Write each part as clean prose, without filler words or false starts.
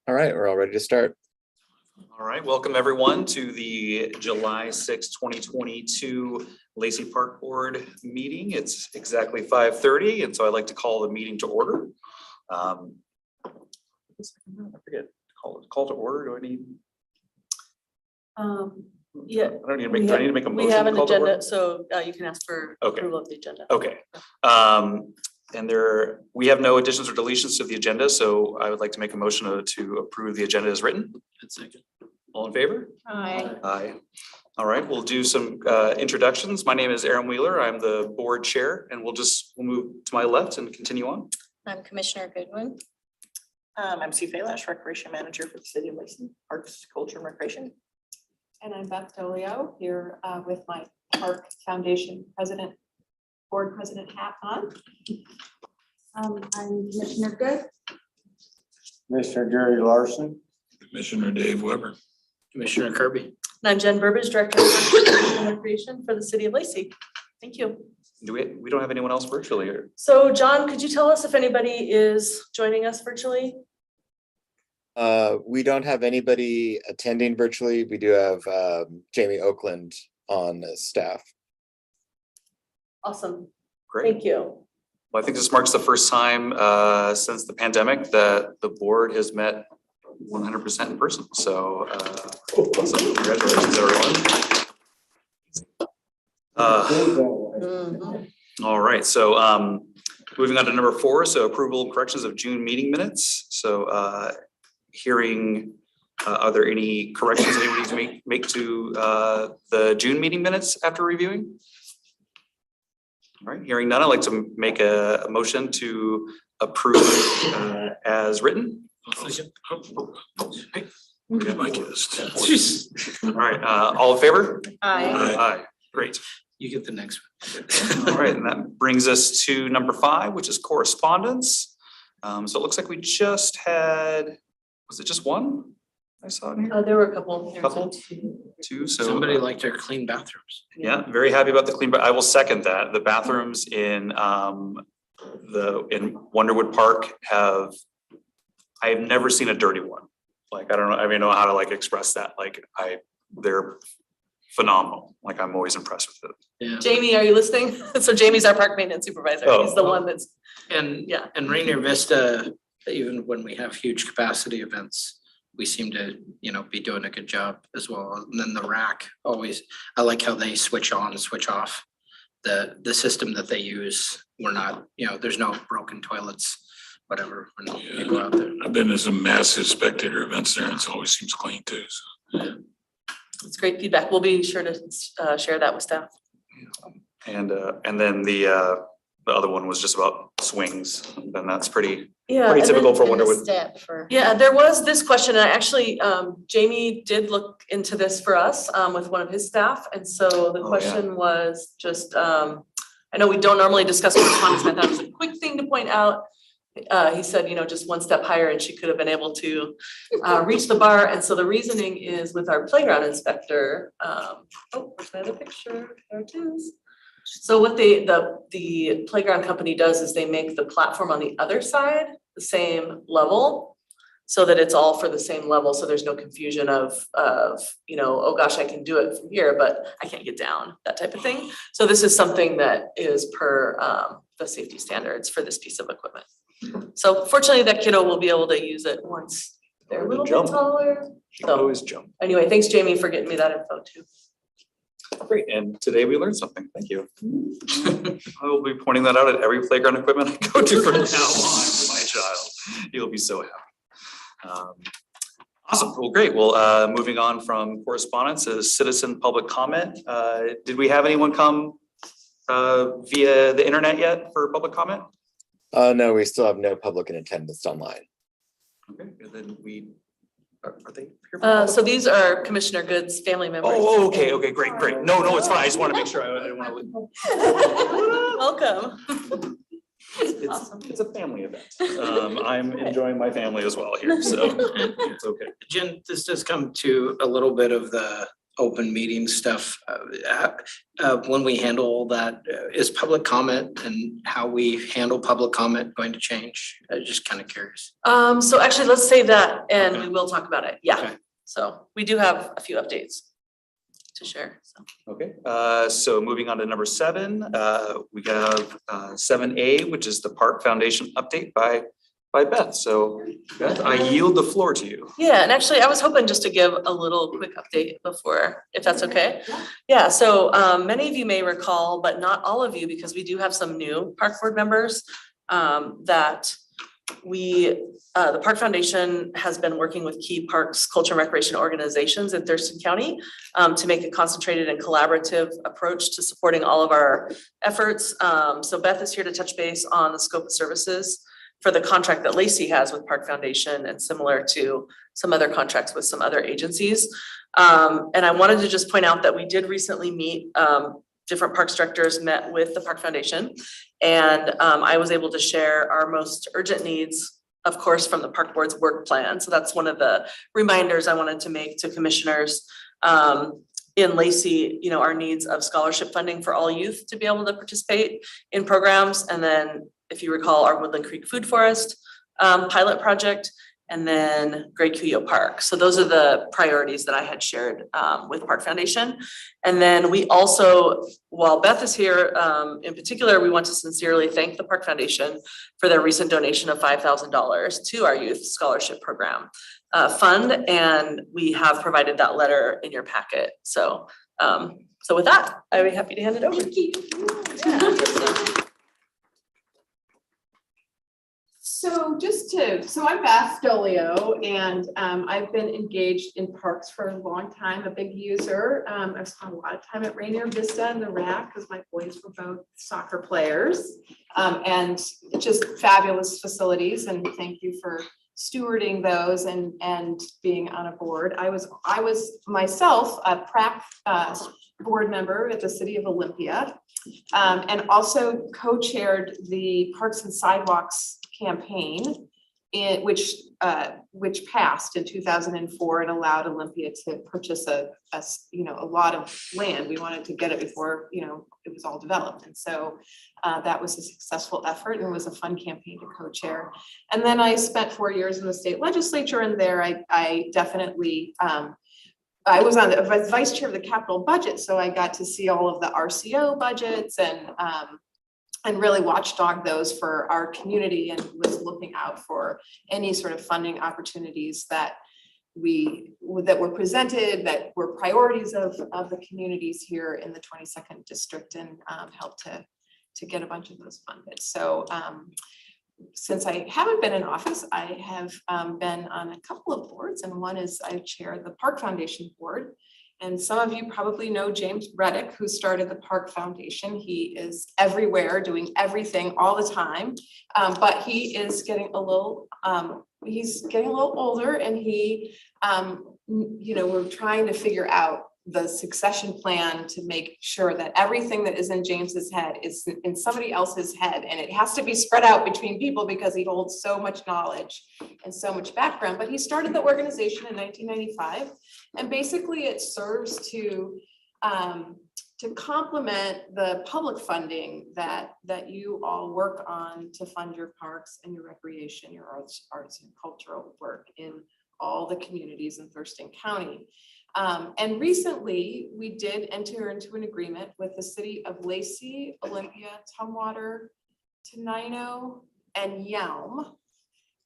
All right, we're all ready to start. All right, welcome everyone to the July 6, 2022 Lacey Park Board meeting. It's exactly 5:30, and so I'd like to call the meeting to order. I forget, call to order, do I need? Yeah. I don't need to make, do I need to make a motion? We have to an call to order? agenda, so you can ask for Okay. approval of the agenda. Okay, and we have no additions or deletions to the agenda, so I would like to make a motion to approve the agenda as written. All in favor? Aye. Aye. All right, we'll do some introductions. My name is Aaron Wheeler. I'm the board chair, and we'll move to my left and continue on. I'm Commissioner Goodwin. I'm Sue Faylash, Recreation Manager for the City of Lacey, Arts, Culture, and Recreation. And I'm Beth Dolio here with my Park Foundation Board President hat on. I'm Commissioner Good. Commissioner Gary Larson. Commissioner Dave Weber. Commissioner Kirby. And I'm Jen Burbidge, Director of Parks and Recreation for the City of Lacey. Thank you. Do we don't have anyone else virtually here? So John, could you tell us if anybody is joining us virtually? We don't have anybody attending virtually. We do have Jamie Oakland on staff. Awesome. Great. Thank you. Well, I think this marks the first time since the pandemic that the board has met 100% in person. So awesome. Congratulations, everyone. All right, so moving on to number 4, so approval and corrections of June meeting minutes. So hearing, are there any corrections that anyone needs to make to the June meeting minutes after reviewing? All right, hearing none, I'd like to make a motion to approve as written. Yeah, my guest. All right, all in favor? Aye. Aye, great. You get the next All right, and that brings us to number 5, which is correspondence. So it looks like we just had, was it just one I saw in here? There were a couple. Couple? Two, so. Somebody liked their clean bathrooms. Yeah, very happy about the clean, but I will second that. The bathrooms in Wonderwood Park I have never seen a dirty one. Like, I don't know, I don't know how to like express that. Like they're phenomenal. Like I'm always impressed with it. Yeah. Jamie, are you listening? So Jamie's our park maintenance supervisor. Oh. He's the one that's, And yeah. and Rainier Vista, even when we have huge capacity events, we seem to, be doing a good job as well. And then the rack always, I like how they switch on and switch off. The system that they use, we're not, there's no broken toilets, whatever, when you go out there. I've been to some massive spectator events there and it always seems clean too. So. It's great feedback. We'll be sure to share that with staff. And then the other one was just about swings. And that's pretty Yeah. pretty and typical then- for And the Wonderwood. step for. Yeah, there was this question, and actually, Jamie did look into this for us with one of his staff. And so the Oh, yeah. question was just, I know we don't normally discuss correspondence, but I thought it was a quick thing to point out. He said, just one step higher and she could have been able to reach the bar. And so the reasoning is with our playground inspector. Where's my other picture? There it is. So what the playground company does is they make the platform on the other side the same level, so that it's all for the same level. So there's no confusion of, oh gosh, I can do it from here, but I can't get down, that type of thing. So this is something that is per the safety standards for this piece of equipment. So fortunately, that kiddo will be able to use it once they're a little bit Jump. taller. Should always jump. Anyway, thanks Jamie for getting me that info too. Great, and today we learned something. Thank you. I will be pointing that out at every playground equipment I go to from now on with my child. He'll be so happy. Awesome, well, great. Well, moving on from correspondence is citizen public comment. Did we have anyone come via the internet yet for public comment? No, we still have no public in attendance online. Okay, and then are they here? So these are Commissioner Good's family members. Oh, okay, great. No, it's fine. I just want to make sure. I didn't want to. Welcome. It's a family event. I'm enjoying my family as well here, so it's okay. Jen, this does come to a little bit of the open meeting stuff, when we handle all that, is public comment and how we handle public comment going to change? I'm just kind of curious. So actually, let's save that and Okay. we will talk about it. Yeah. Okay. So we do have a few updates to share, so. Okay, so moving on to number 7, we have 7A, which is the Park Foundation update by Beth. So Beth, I yield the floor to you. Yeah, and actually, I was hoping just to give a little quick update before, if that's okay. Yeah, so many of you may recall, but not all of you, because we do have some new park board members that the Park Foundation has been working with key parks, culture and recreation organizations in Thurston County to make a concentrated and collaborative approach to supporting all of our efforts. So Beth is here to touch base on the scope of services for the contract that Lacey has with Park Foundation and similar to some other contracts with some other agencies. And I wanted to just point out that we did recently meet, different parks directors met with the Park Foundation. And I was able to share our most urgent needs, of course, from the park board's work plan. So that's one of the reminders I wanted to make to commissioners. In Lacey, you know, our needs of scholarship funding for all youth to be able to participate in programs. And then, if you recall, our Woodland Creek Food Forest pilot project, and then Great Cuyo Park. So those are the priorities that I had shared with Park Foundation. And then we also, while Beth is here, in particular, we want to sincerely thank the Park Foundation for their recent donation of $5,000 to our youth scholarship program fund. And we have provided that letter in your packet. So, so with that, I'd be happy to hand it over. Thank you. Yeah. So I'm Beth Stolio, and I've been engaged in parks for a long time, a big user. I've spent a lot of time at Rainier Vista and the RAC because my boys were both soccer players. And just fabulous facilities, and thank you for stewarding those and being on a board. I was myself a PrAC board member at the City of Olympia, and also co-chaired the Parks and Sidewalks campaign, which passed in 2004 and allowed Olympia to purchase a lot of land. We wanted to get it before, it was all developed. And so that was a successful effort, and it was a fun campaign to co-chair. And then I spent 4 years in the state legislature, and there I definitely, I was on the vice chair of the capital budget. So I got to see all of the RCO budgets and really watchdog those for our community, and was looking out for any sort of funding opportunities that were presented, that were priorities of the communities here in the 22nd district, and helped to get a bunch of those funded. So since I haven't been in office, I have been on a couple of boards, and one is I chair the Park Foundation board. And some of you probably know James Reddick, who started the Park Foundation. He is everywhere doing everything all the time, but he is getting a little, older, and he, we're trying to figure out the succession plan to make sure that everything that is in James's head is in somebody else's head, and it has to be spread out between people because he holds so much knowledge and so much background. But he started the organization in 1995, and basically it serves to complement the public funding that you all work on to fund your parks and your recreation, your arts and cultural work in all the communities in Thurston County. And recently, we did enter into an agreement with the city of Lacey, Olympia, Tumwater, Tenino, and Yelm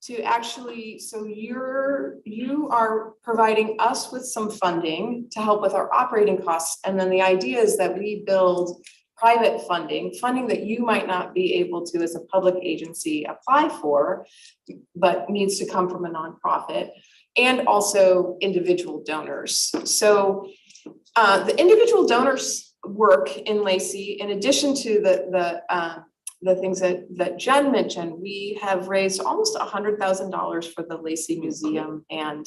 to actually, so you are providing us with some funding to help with our operating costs. And then the idea is that we build private funding that you might not be able to as a public agency apply for, but needs to come from a nonprofit, and also individual donors. So the individual donors work in Lacey, in addition to the things that Jen mentioned, we have raised almost $100,000 for the Lacey Museum and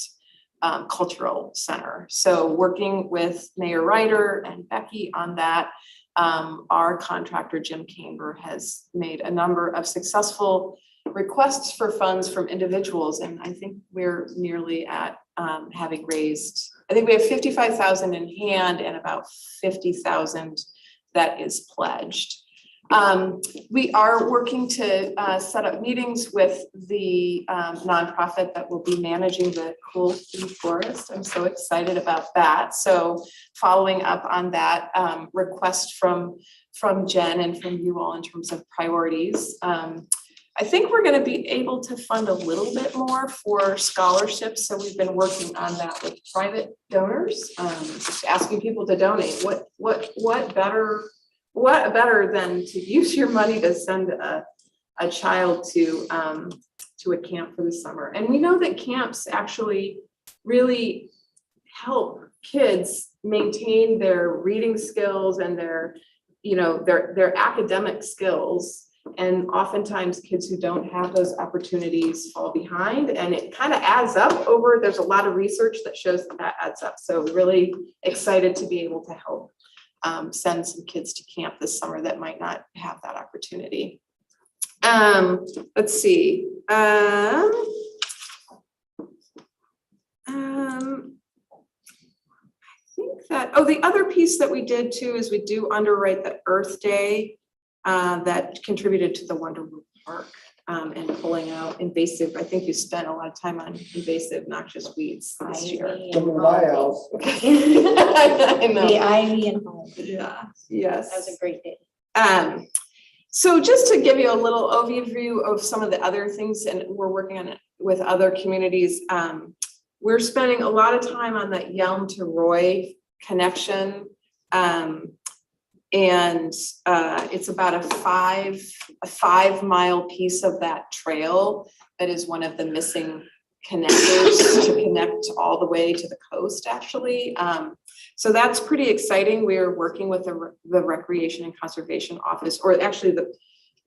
Cultural Center. So working with Mayor Ryder and Becky on that, our contractor, Jim Camber, has made a number of successful requests for funds from individuals. And I think we're nearly at having raised I think we have 55,000 in hand and about 50,000 that is pledged. We are working to set up meetings with the nonprofit that will be managing the Cool Food Forest. I'm so excited about that. So following up on that request from Jen and from you all in terms of priorities. I think we're gonna be able to fund a little bit more for scholarships. So we've been working on that with private donors, just asking people to donate. What better than to use your money to send a child to a camp for the summer? And we know that camps actually really help kids maintain their reading skills and their academic skills. And oftentimes kids who don't have those opportunities fall behind, and it kind of adds up over, there's a lot of research that shows that adds up. So really excited to be able to help send some kids to camp this summer that might not have that opportunity. Let's see. I think that, the other piece that we did too is we do underwrite the Earth Day that contributed to the Wonderwood Park and pulling out invasive. I think you spent a lot of time on invasive noxious weeds this year. Come to my house. I know. The ivy and home. Yeah, yes. That was a great day. So just to give you a little overview of some of the other things, and we're working on it with other communities. We're spending a lot of time on that Yelm to Roy connection. And it's about a 5 mile piece of that trail that is one of the missing connectors to connect all the way to the coast, actually. So that's pretty exciting. We're working with the Recreation and Conservation Office, or actually the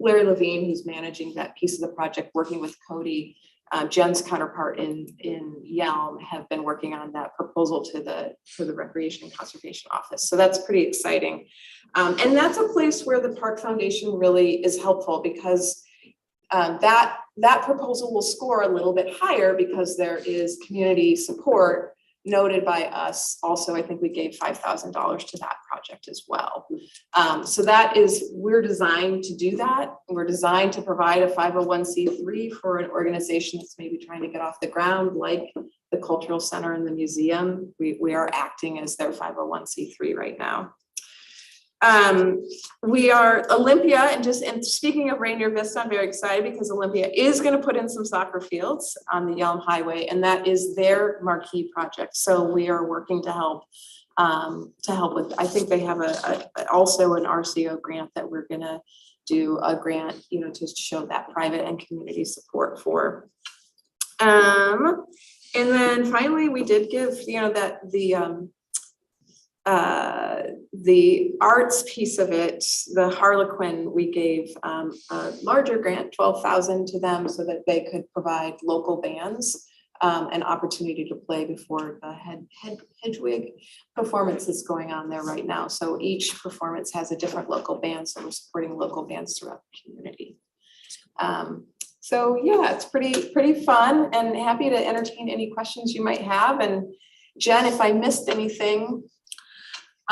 Larry Levine, who's managing that piece of the project, working with Cody, Jen's counterpart in Yelm, have been working on that proposal for the Recreation and Conservation Office. So that's pretty exciting. And that's a place where the Park Foundation really is helpful, because that proposal will score a little bit higher because there is community support noted by us. Also, I think we gave $5,000 to that project as well. So we're designed to do that. We're designed to provide a 501c3 for an organization that's maybe trying to get off the ground, like the Cultural Center and the museum. We are acting as their 501c3 right now. We are Olympia, and speaking of Rainier Vista, I'm very excited because Olympia is going to put in some soccer fields on the Yelm Highway, and that is their marquee project. So we are working to help with, I think they have also an RCO grant that we're going to do a grant, to show that private and community support for. And then finally, we did give, the arts piece of it, the Harlequin, we gave a larger grant, $12,000 to them, so that they could provide local bands an opportunity to play before the Hedwig performance is going on there right now. So each performance has a different local band, so we're supporting local bands throughout the community. So yeah, it's pretty fun, and happy to entertain any questions you might have. And Jen, if I missed anything.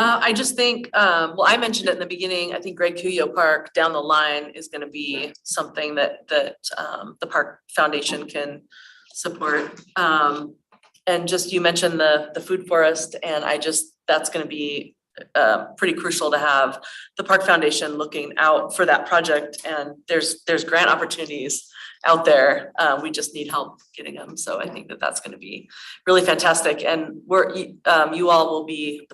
I just think, I mentioned it in the beginning, I think Greg Cuyo Park down the line is gonna be something that the Park Foundation can support. And just, you mentioned the food forest, and that's gonna be pretty crucial to have the Park Foundation looking out for that project. And there's grant opportunities out there. We just need help getting them. So I think that's going to be really fantastic. And the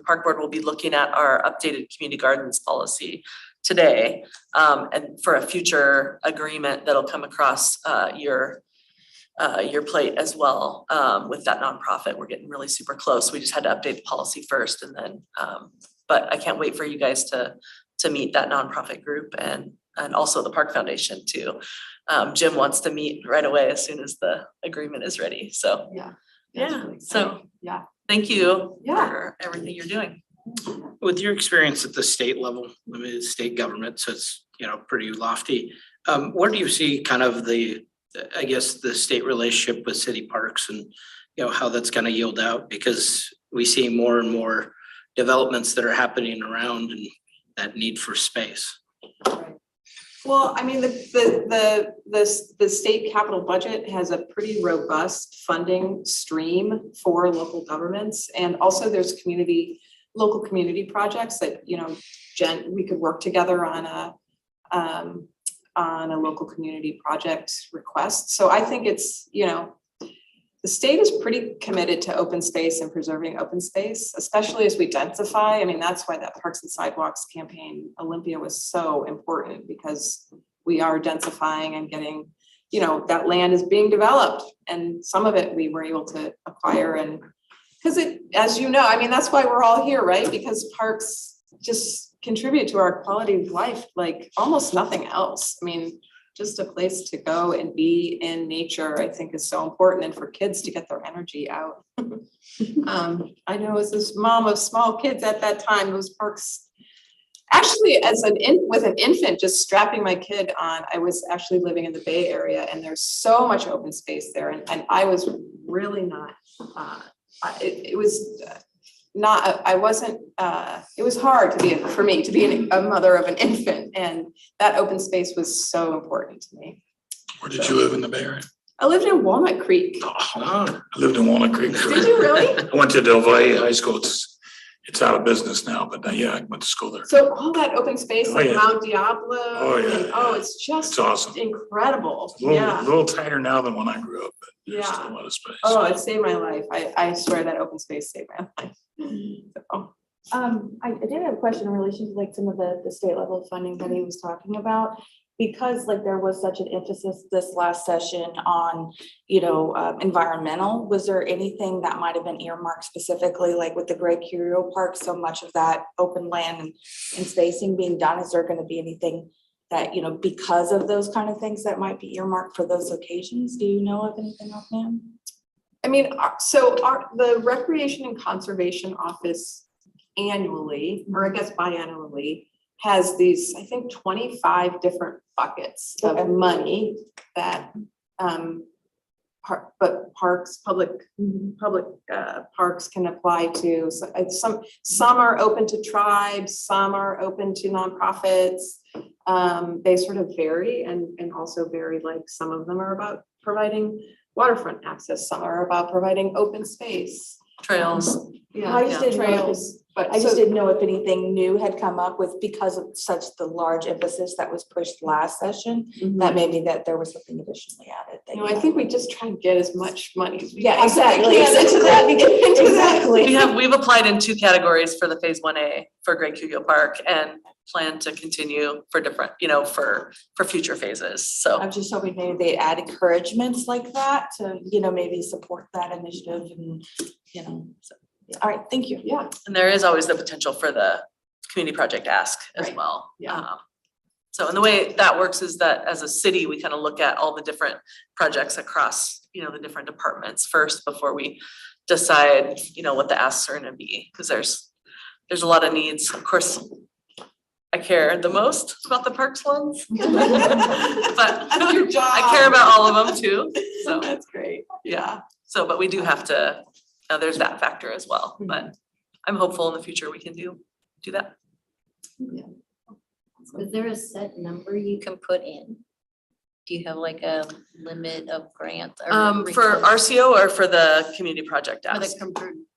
park board will be looking at our updated community gardens policy today, and for a future agreement that'll come across your plate as well. With that nonprofit, we're getting really super close. We just had to update the policy first, and then but I can't wait for you guys to meet that nonprofit group and also the Park Foundation too. Jim wants to meet right away as soon as the agreement is ready. So Yeah. So Yeah. thank you Yeah. for everything you're doing. With your experience at the state level, I mean, it's state government, so it's, pretty lofty. Where do you see kind of the state relationship with city parks and, how that's gonna yield out? Because we see more and more developments that are happening around and that need for space. Well, I mean, the state capital budget has a pretty robust funding stream for local governments. And also there's local community projects that, you know, we could work together on a local community project request. So I think it's, you know, the state is pretty committed to open space and preserving open space, especially as we densify. I mean, that's why that Parks and Sidewalks campaign, Olympia, was so important, because we are densifying and getting, you know, that land is being developed, and some of it we were able to acquire. And because it, as you know, I mean, that's why we're all here, right? Because parks just contribute to our quality of life like almost nothing else. I mean, just a place to go and be in nature, I think, is so important, and for kids to get their energy out. I know as this mom of small kids at that time, those parks, actually with an infant, just strapping my kid on, I was actually living in the Bay Area, and there's so much open space there, and I was really not, it was hard for me to be a mother of an infant, and that open space was so important to me. Where did you live in the Bay Area? I lived in Walnut Creek. I lived in Walnut Creek. Did you really? I went to Del Valle High School. It's out of business now, but yeah, I went to school there. So all that open space, like yeah. Mount Diablo. Oh, yeah, and- oh, it's just It's awesome. incredible. A little, Yeah. little tighter now than when I grew up, but there's Yeah. still a lot of space. Oh, it saved my life. I swear that open space saved my life. So, I did have a question in relation to like some of the state level funding that he was talking about. Because like there was such an emphasis this last session on, you know, environmental, was there anything that might have been earmarked specifically, like with the Great Curio Park, so much of that open land and spacing being done? Is there going to be anything that, you know, because of those kind of things that might be earmarked for those occasions? Do you know of anything offhand? I mean, the Recreation and Conservation Office annually, or I guess biannually, has these, I think, 25 different buckets of money that, public parks can apply to. So some are open to tribes, some are open to nonprofits. They sort of vary and also vary, like some of them are about providing waterfront access, some are about providing open space. Trails. Yeah, I just didn't know if trails, but I just so- didn't know if anything new had come up with, because of such the large emphasis that was pushed last session, that maybe that there was something additionally added. that You know, you I think we just try and get as much money as we Yeah, possibly exactly. can into that. Exactly. We've applied in 2 categories for the phase 1A for Great Curio Park, and plan to continue for different, you know, for future phases, so. I'm just hoping maybe they add encouragements like that to, you know, maybe support that initiative and, you know, so, yeah. All right, thank you. Yeah, And there is always the potential for the community project ask as Right. well. Yeah. So, and the way that works is that as a city, we kind of look at all the different projects across, you know, the different departments first before we decide, you know, what the asks are gonna be, because there's a lot of needs. Of course, I care the most about the parks ones. But That's your job. I care about all of them too, so. That's great. Yeah, so, but we do have to, there's that factor as well, but I'm hopeful in the future we can do that. Is there a set number you can put in? Do you have like a limit of grants? or For requests RCO or for the community project For the ask?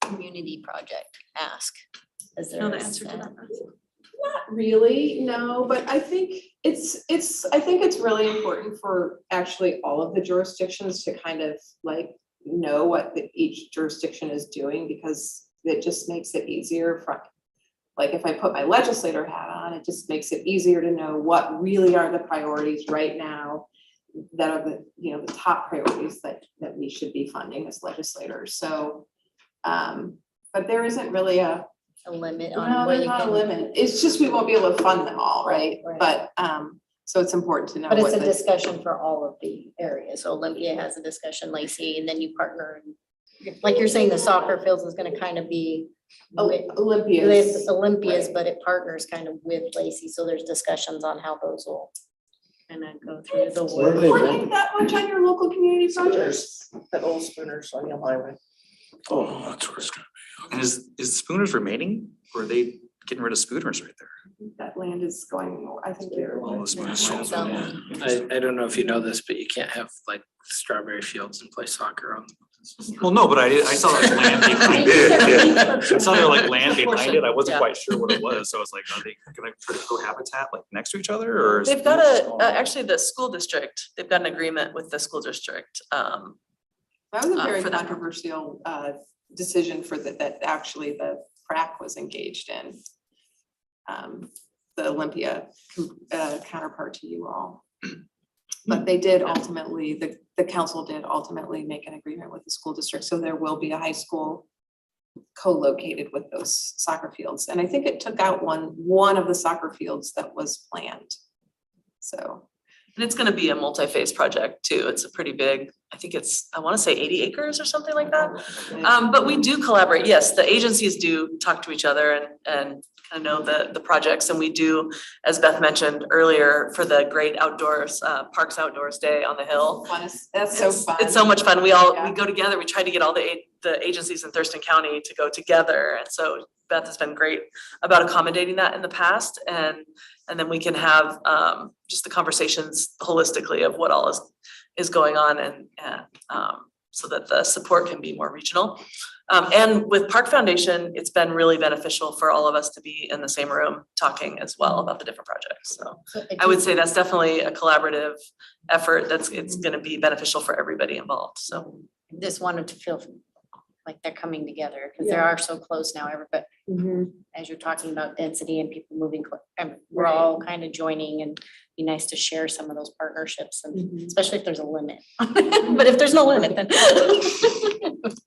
community project ask? Is Know there the a answer to set? that? Not really, no, but I think it's really important for actually all of the jurisdictions to kind of like know what each jurisdiction is doing, because it just makes it easier for, like, if I put my legislator hat on, it just makes it easier to know what really are the priorities right now that are the, you know, the top priorities that we should be funding as legislators. So, but there isn't really a limit on no, what there's you not a can? limit. It's just we won't be able to fund them all, right? Right. But, so it's important to know. But it's what a the- discussion for all of the areas. So Olympia has a discussion, Lacey, and then you partner. Like you're saying, the soccer fields is gonna kind of be with Olympias. Olympias, Right. but it partners kind of with Lacey. So there's discussions on how those will kind of go through the Where do work. they Funding that much on your local community projects? At Old Spooners on Yale Highway. Oh, that's where it's gonna And is Spooners remaining, or are they getting rid of Spooners right there? That land is going, I think they're. All the Spooners sold, So- yeah. I don't know if you know this, but you can't have like strawberry fields and play soccer on them. Well, no, but I saw like land behind it. I saw there like land behind it. I wasn't Yeah. quite sure what it was. So I was like, are they gonna try to cohabitat like next to each other or? is They've got it a, small? actually the school district, they've got an agreement with the school district. That was a very for that. controversial decision for that actually the PrAC was engaged in. The Olympia counterpart to you all. But they did ultimately, the council did ultimately make an agreement with the school district, so there will be a high school co-located with those soccer fields. And I think it took out one of the soccer fields that was planned. So. And it's gonna be a multi-phase project too. It's a pretty big, I think it's, I wanna say 80 acres or something like that. But we do collaborate. Yes, the agencies do talk to each other and kind of know the projects. And we do, as Beth mentioned earlier, for the great outdoors, Parks Outdoors Day on the Hill. That's so It's- fun. It's so much fun. We all, Yeah. we go together. We try to get all the agencies in Thurston County to go together. And so Beth has been great about accommodating that in the past. And then we can have just the conversations holistically of what all is going on and so that the support can be more regional. And with Park Foundation, it's been really beneficial for all of us to be in the same room talking as well about the different projects. So I would say that's definitely a collaborative effort it's gonna be beneficial for everybody involved, so. Just wanted to feel like they're coming together because they are so close now, but as you're talking about density and people moving, and we're all kind of joining and be nice to share some of those partnerships and especially if there's a limit. But if there's no limit, then.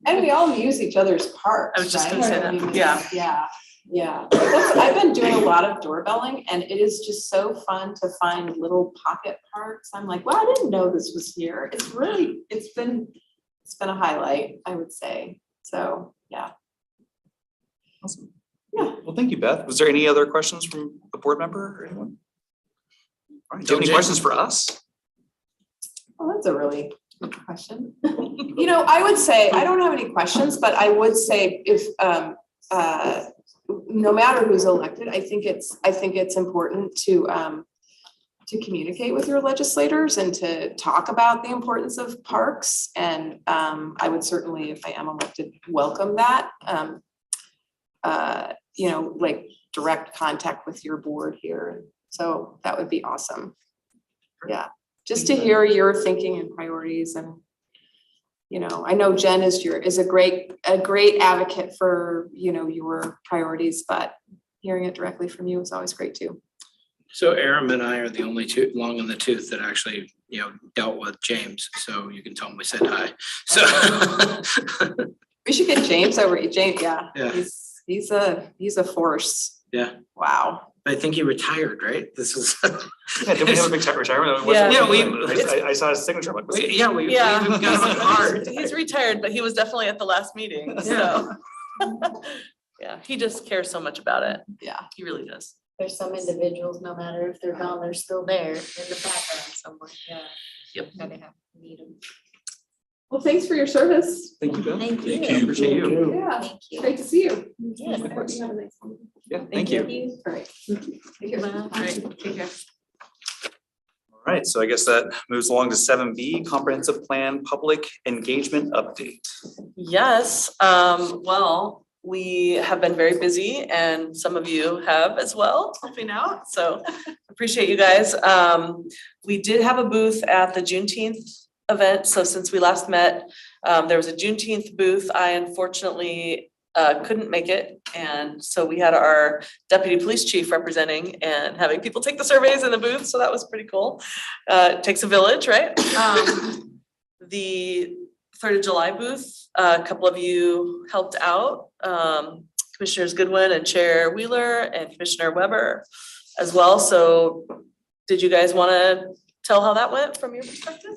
And we all use each other's parks, I was just right? gonna say I that. mean, Yeah. Yeah. I've been doing a lot of doorbelling and it is just so fun to find little pocket parks. I'm like, wow, I didn't know this was here. It's been a highlight, I would say. So, yeah. Awesome. Yeah. Well, thank you, Beth. Was there any other questions from a board member or anyone? All right, do you have any Jane. questions for us? Well, that's a really good question. You know, I would say, I don't have any questions, but I would say if, no matter who's elected, I think it's important to communicate with your legislators and to talk about the importance of parks. And I would certainly, if I am elected, welcome that. You know, like direct contact with your board here. So that would be awesome. Yeah, just to hear your thinking and priorities and, you know, I know Jen is a great advocate for, you know, your priorities, but hearing it directly from you is always great too. So Aram and I are the only two long in the tooth that actually, dealt with James, so you can tell him we said hi. So. We should get James over, James, yeah. Yeah. He's a force. Yeah, Wow. I think he retired, right? This is. Yeah, did we have a big retirement? Yeah. Yeah, I saw his signature. I'm like, what's he- Yeah, we Yeah. even got him a card. He's retired, but he was definitely at the last meeting, so. Yeah, he just cares so much about it. Yeah. He really does. There's some individuals, no matter if they're gone, they're still there in the background somewhere, yeah. Yep. Gotta have, need them. Well, thanks for your service. Thank you, Beth. Thank you. Thank you. Appreciate you. Yeah, Thank you. great to see you. Yes. I hope you have a nice one. Yeah, thank you. All right. Take care. Well, great. Take care. All right, so I guess that moves along to 7B, comprehensive plan, public engagement update. Yes, well, we have been very busy and some of you have as well, helping out, so appreciate you guys. We did have a booth at the Juneteenth event, so since we last met, there was a Juneteenth booth. I unfortunately couldn't make it, and so we had our deputy police chief representing and having people take the surveys in the booth, so that was pretty cool. It takes a village, right? The 3rd of July booth, a couple of you helped out, Commissioners Goodwin and Chair Wheeler and Commissioner Weber as well. So did you guys want to tell how that went from your perspective?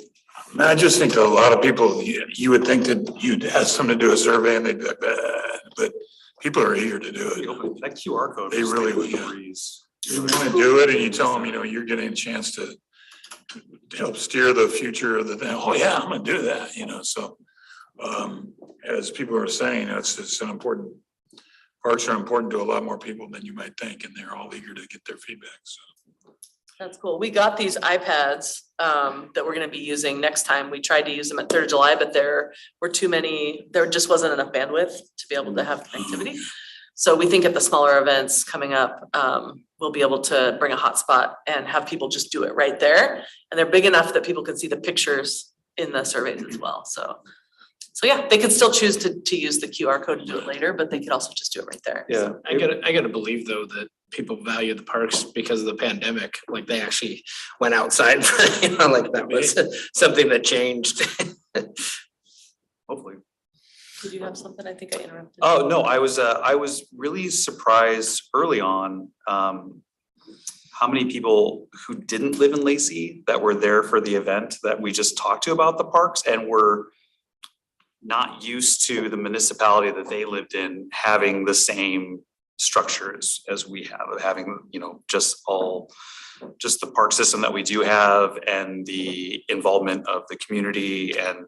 I just think that a lot of people, you would think that you'd ask them to do a survey and they'd be like, but people are eager to do it. That QR code. They just really made would, a yeah. breeze. You want to do it and you tell them, you're getting a chance to help steer the future of the thing. Oh, yeah, I'm gonna do that, so. As people are saying, it's an important parks are important to a lot more people than you might think, and they're all eager to get their feedback, so. That's cool. We got these iPads that we're gonna be using next time. We tried to use them at 3rd of July, but there were too many, there just wasn't enough bandwidth to be able to have connectivity. So we think at the smaller events coming up, we'll be able to bring a hotspot and have people just do it right there. And they're big enough that people can see the pictures in the surveys as well, so. So yeah, they could still choose to use the QR code to do it later, but they could also just do it right there. Yeah. I gotta believe though that people value the parks because of the pandemic, like they actually went outside, like that was something that changed. Hopefully. Did you have something? I think I interrupted. Oh, no, I was really surprised early on, how many people who didn't live in Lacey that were there for the event that we just talked to about the parks and were not used to the municipality that they lived in having the same structures as we have, of having, just the park system that we do have and the involvement of the community and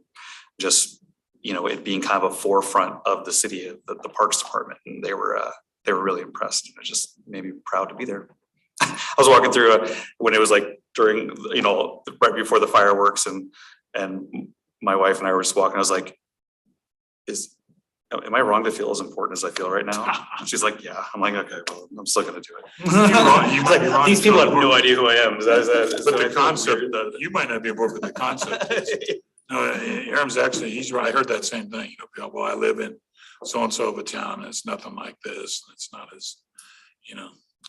just, it being kind of a forefront of the city, the Parks Department. And they were really impressed. It just made me proud to be there. I was walking through when it was like during, right before the fireworks and my wife and I were just walking, I was like, am I wrong to feel as important as I feel right now? She's like, yeah. I'm like, okay, well, I'm still gonna do it. These people have no idea who I am. But the concept, you might not be aboard with the concept. No, Aram's actually, he's right. I heard that same thing. Well, I live in so-and-so of a town. And it's nothing like this. It's not as,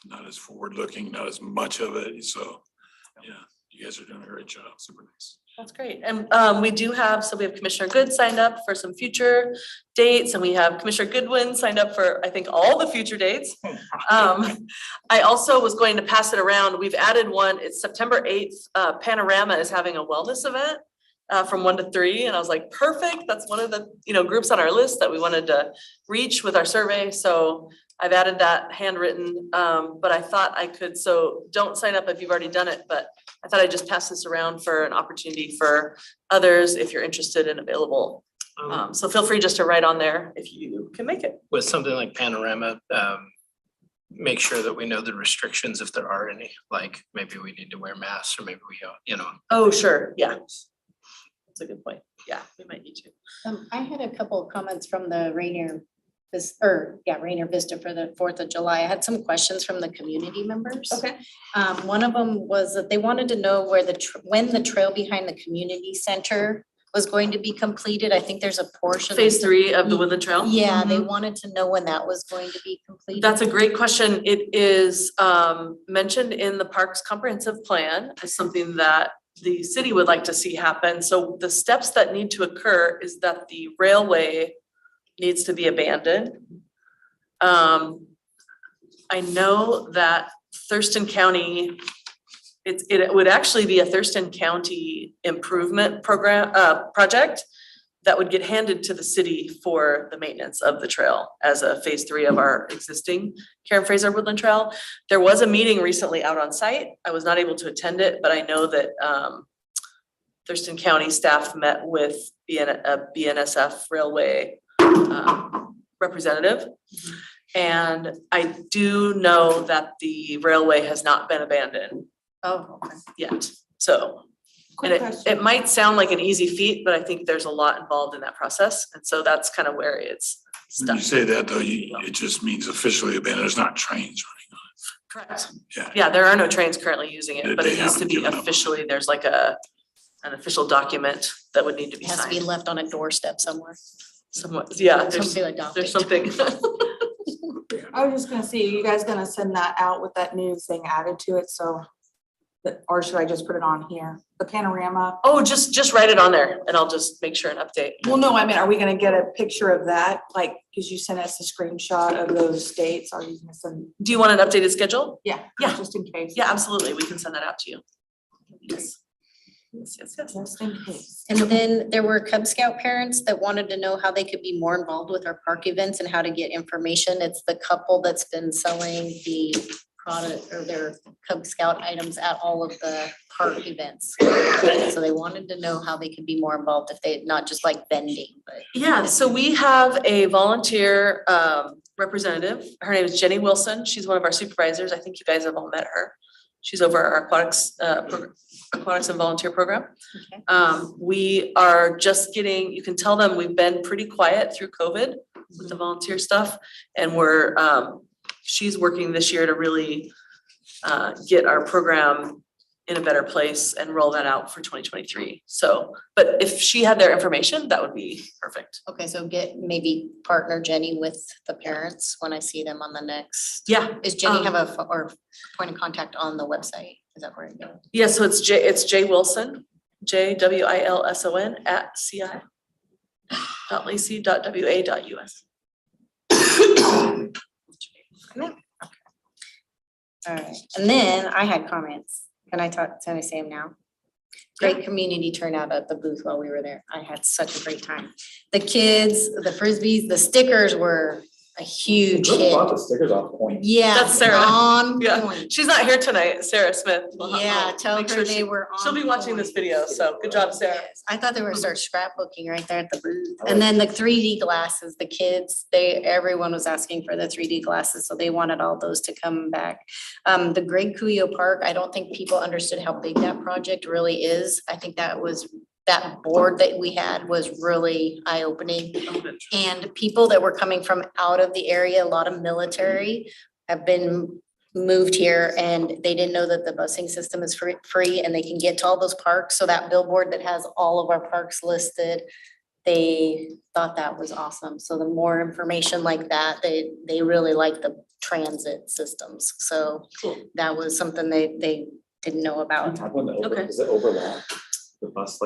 not as forward-looking, not as much of it. So, yeah, you guys are doing a great job. Super nice. That's great. And we have Commissioner Good signed up for some future dates and we have Commissioner Goodwin signed up for, I think, all the future dates. I also was going to pass it around. We've added one. It's September 8th. Panorama is having a wellness event from 1 to 3. And I was like, perfect. That's one of the, groups on our list that we wanted to reach with our survey. So I've added that handwritten, but I thought I could, so don't sign up if you've already done it, but I thought I'd just pass this around for an opportunity for others if you're interested and available. So feel free just to write on there if you can make it. With something like Panorama, make sure that we know the restrictions if there are any, like maybe we need to wear masks or maybe we, Oh, sure, yeah. That's a good point. Yeah, we might need to. I had a couple of comments from the Rainier Vista for the 4th of July. I had some questions from the community members. Okay. One of them was that they wanted to know where when the trail behind the community center was going to be completed. I think there's a portion. Phase 3 of the Woodland Trail? Yeah, they wanted to know when that was going to be completed. That's a great question. It is mentioned in the Parks Comprehensive Plan as something that the city would like to see happen. So the steps that need to occur is that the railway needs to be abandoned. I know that Thurston County, it would actually be a Thurston County improvement program, project that would get handed to the city for the maintenance of the trail as a phase 3 of our existing Karen Fraser Woodland Trail. There was a meeting recently out on site. I was not able to attend it, but I know that Thurston County staff met with a BNSF railway representative. And I do know that the railway has not been abandoned yet, so. And it might sound like an easy feat, but I think there's a lot involved in that process, and so that's kind of where it's When you stuck. say that though, it just means officially abandoned. There's not trains running Correct. on it. Yeah. Yeah, there are no trains currently using it, but They it needs to haven't be given up. officially, there's like an official document that would need to be It has to be signed. left on a doorstep somewhere. Somewhat, yeah, there's Somebody adopt it. something. I was just gonna see, are you guys gonna send that out with that new thing added to it, so? Or should I just put it on here? The panorama? Oh, just write it on there and I'll just make sure and update. Well, no, I mean, are we gonna get a picture of that? Like, cause you sent us a screenshot of those dates. Are you gonna send? Do you want an updated schedule? Yeah. Yeah. Just in case. Yeah, absolutely. We can send that out to you. Yes. Yes. Just in case. And then there were Cub Scout parents that wanted to know how they could be more involved with our park events and how to get information. It's the couple that's been selling the product or their Cub Scout items at all of the park events. So they wanted to know how they could be more involved if they, not just like vending, but. Yeah, so we have a volunteer representative. Her name is Jenny Wilson. She's one of our supervisors. I think you guys have all met her. She's over our aquatics and volunteer program. Okay. We are just getting, you can tell them we've been pretty quiet through COVID with the volunteer stuff. And she's working this year to really get our program in a better place and roll that out for 2023. So, but if she had their information, that would be perfect. Okay, so maybe partner Jenny with the parents when I see them on the next. Yeah. Is Jenny have or point of contact on the website? Is that where it goes? Yeah, so it's Jay Wilson, JWILSON @ci.lacy.wa.us. All right, and then I had comments. Can I say them now? Great community turnout at the booth while we were there. I had such a great time. The kids, the Frisbees, the stickers were a huge hit. The stickers off point. Yeah. That's Sarah. On Yeah, point. she's not here tonight, Sarah Smith. Yeah, tell Make her sure they were on. She'll be watching this point. video, so good job, Sarah. Yes, I thought they were gonna start scrapbooking right there at the booth. And then the 3D glasses, the kids, everyone was asking for the 3D glasses, so they wanted all those to come back. The Great Cuyo Park, I don't think people understood how big that project really is. I think that board that we had was really eye-opening. And people that were coming from out of the area, a lot of military have been moved here and they didn't know that the busing system is free and they can get to all those parks. So that billboard that has all of our parks listed, they thought that was awesome. So the more information like that, they really like the transit systems. So that was something they didn't know about. Okay. Does it overlap the bus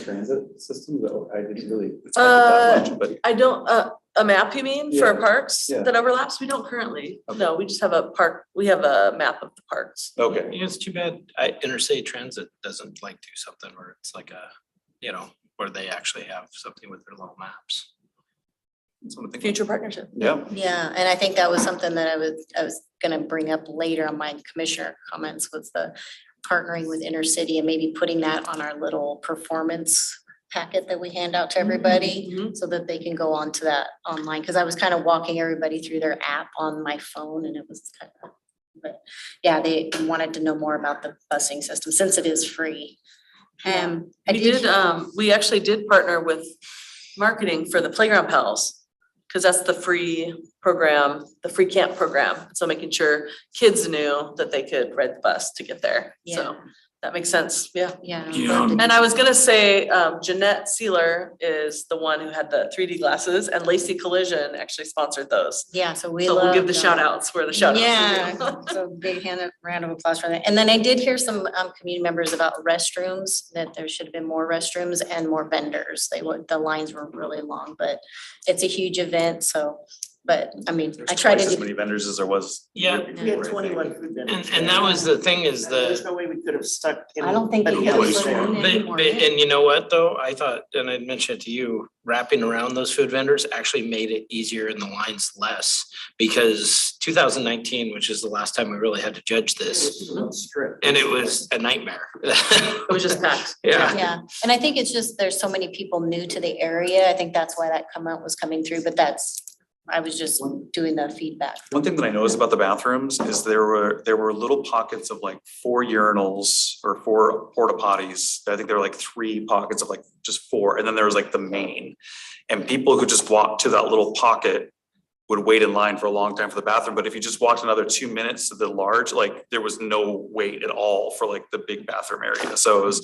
transit system? I didn't really. I don't, a map you mean for Yeah. parks Yeah. that overlaps? We don't currently. Okay. No, we just have we have a map of the parks. Okay. Yeah, it's too bad Interstate Transit doesn't like do something where it's like where they actually have something with their little maps. Future partnership. Yeah. Yeah, and I think that was something that I was gonna bring up later on my commissioner comments was the partnering with Intercity and maybe putting that on our little performance packet that we hand out to everybody Mhm. so that they can go on to that online. Cause I was kind of walking everybody through their app on my phone and it was kind of, but yeah, they wanted to know more about the busing system since it is free. I We actually did partner with marketing for the Playground Pals. Cause that's the free program, the free camp program. So making sure kids knew that they could ride the bus to get there. So that makes sense. Yeah. Yeah. Yeah. And I was gonna say, Jeanette Sealer is the one who had the 3D glasses and Lacey Collision actually sponsored those. Yeah, so we So we'll give love the them. shout outs where the shout outs. Yeah, so big round of applause for that. And then I did hear some community members about restrooms, that there should have been more restrooms and more vendors. The lines were really long, but it's a huge event, so, but I mean, I tried to As do. many vendors as there was. Yeah. We had 21 food vendors. And that was the thing is There's no way we could have stuck. I don't think anybody we could else put in. in any more in. And you know what, though? I thought, and I mentioned it to you, wrapping around those food vendors actually made it easier and the lines less. Because 2019, which is the last time we really had to judge this, and it was a nightmare. It was just packed. Yeah. Yeah, and I think it's just, there's so many people new to the area. I think that's why that was coming through, but I was just doing the feedback. One thing that I noticed about the bathrooms is there were little pockets of like 4 urinals or 4 porta potties. I think there were like 3 pockets of like just 4, and then there was like the main. And people who just walked to that little pocket would wait in line for a long time for the bathroom. But if you just walked another 2 minutes to the large, like there was no wait at all for like the big bathroom area. So it was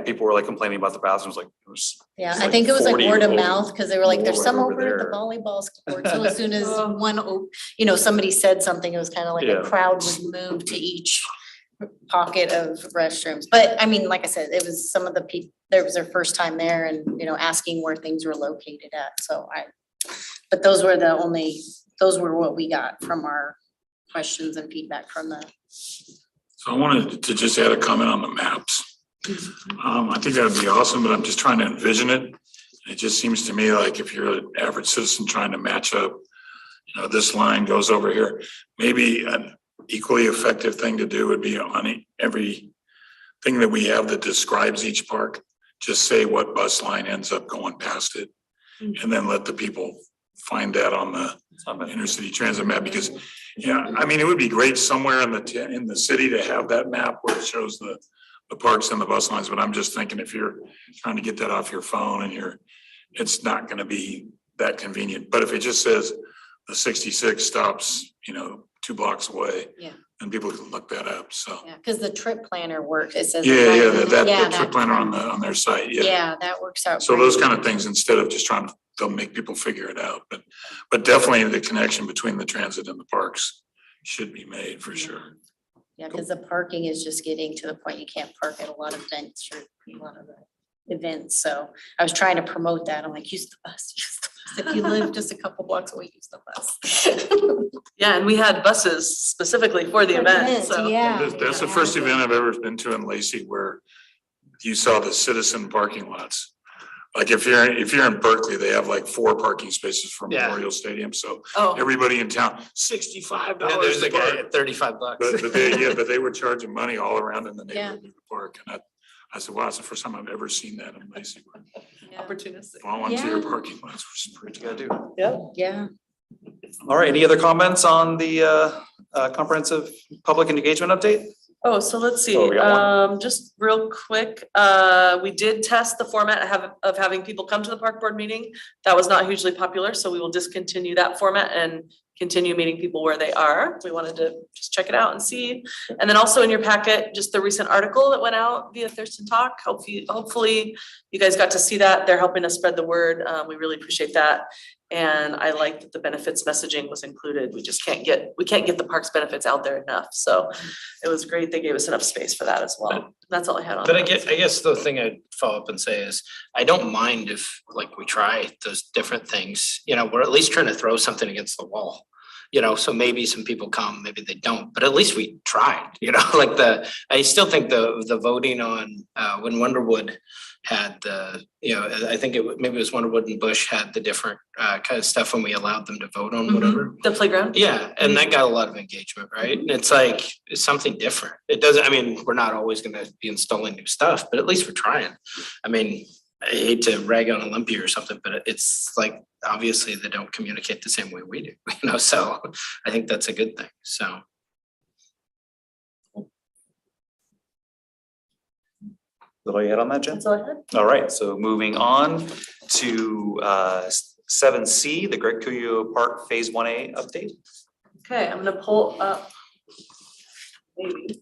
people were like complaining about the bathrooms, like it was. Yeah, It's I like think it was like 40 word of over- mouth, because they were like, there's more some over over at the there. volleyball court. So as soon as somebody said something, it was kind of like a Yeah. crowd would move to each pocket of restrooms. But I mean, like I said, it was some of the people, there was their first time there and, asking where things were located at. But those were what we got from our questions and feedback from the. So I wanted to just add a comment on the maps. I think that'd be awesome, but I'm just trying to envision it. It just seems to me like if you're an average citizen trying to match up, this line goes over here, maybe an equally effective thing to do would be on every thing that we have that describes each park, just say what bus line ends up going past it. and then let the people find that on the intercity transit map, because, yeah, I mean, it would be great somewhere in the city to have that map where it shows the parks and the bus lines, but I'm just thinking if you're trying to get that off your phone and it's not gonna be that convenient, but if it just says the 66 stops, 2 blocks away. Yeah. And people can look that up, so. Yeah, because the trip planner works, it says. Yeah, that Yeah, trip planner on their site, yeah. Yeah, that works out. So those great. kind of things, instead of just trying to, they'll make people figure it out, but definitely the connection between the transit and the parks should be made for sure. Yeah, because the parking is just getting to the point you can't park at a lot of events or a lot of the events. So I was trying to promote that. I'm like, use the bus, use the bus. If you live just a couple blocks away, use the bus. Yeah, and we had buses specifically for the event, so. Yeah. That's the first event I've ever been to in Lacey where you saw the citizen parking lots. Like if you're in Berkeley, they have like 4 parking spaces for Yeah. Memorial Stadium, so Oh, everybody in town, $65 There's to a guy park. at $35. But they were charging money all around in the Yeah. neighborhood of the park, and I said, wow, it's the first time I've ever seen that in Lacey. Yeah. opportunistic. Volunteer Yeah. parking lots were pretty Gotta good. do. Yeah. Yeah. All right, any other comments on the comprehensive public engagement update? Oh, so let's see, Oh, we got just real quick, we did test the format of having people come to the park board meeting. That was not hugely popular, so we will discontinue that format and continue meeting people where they are. We wanted to just check it out and see. And then also in your packet, just the recent article that went out via Thurston Talk. Hopefully you guys got to see that. They're helping us spread the word. We really appreciate that. And I like that the benefits messaging was included. We can't get the parks benefits out there enough. So it was great. They gave us enough space for that as well. That's all I had on But I that. guess the thing I'd follow up and say is, I don't mind if like we try those different things, we're at least trying to throw something against the wall. So maybe some people come, maybe they don't, but at least we tried, like I still think the voting on when Wonderwood had the, I think maybe it was Wonderwood and Bush had the different kind of stuff when we allowed them to vote on whatever. The playground? Yeah, and that got a lot of engagement, right? And it's like, it's something different. It doesn't, we're not always gonna be installing new stuff, but at least we're trying. I hate to rag on Olympia or something, but it's like, obviously they don't communicate the same way we do, so I think that's a good thing, so. Is that all you had on that, Jen? That's all I had. All right, so moving on to 7C, the Greg Cuyo Park Phase 1A update. Okay, I'm gonna pull up. Maybe.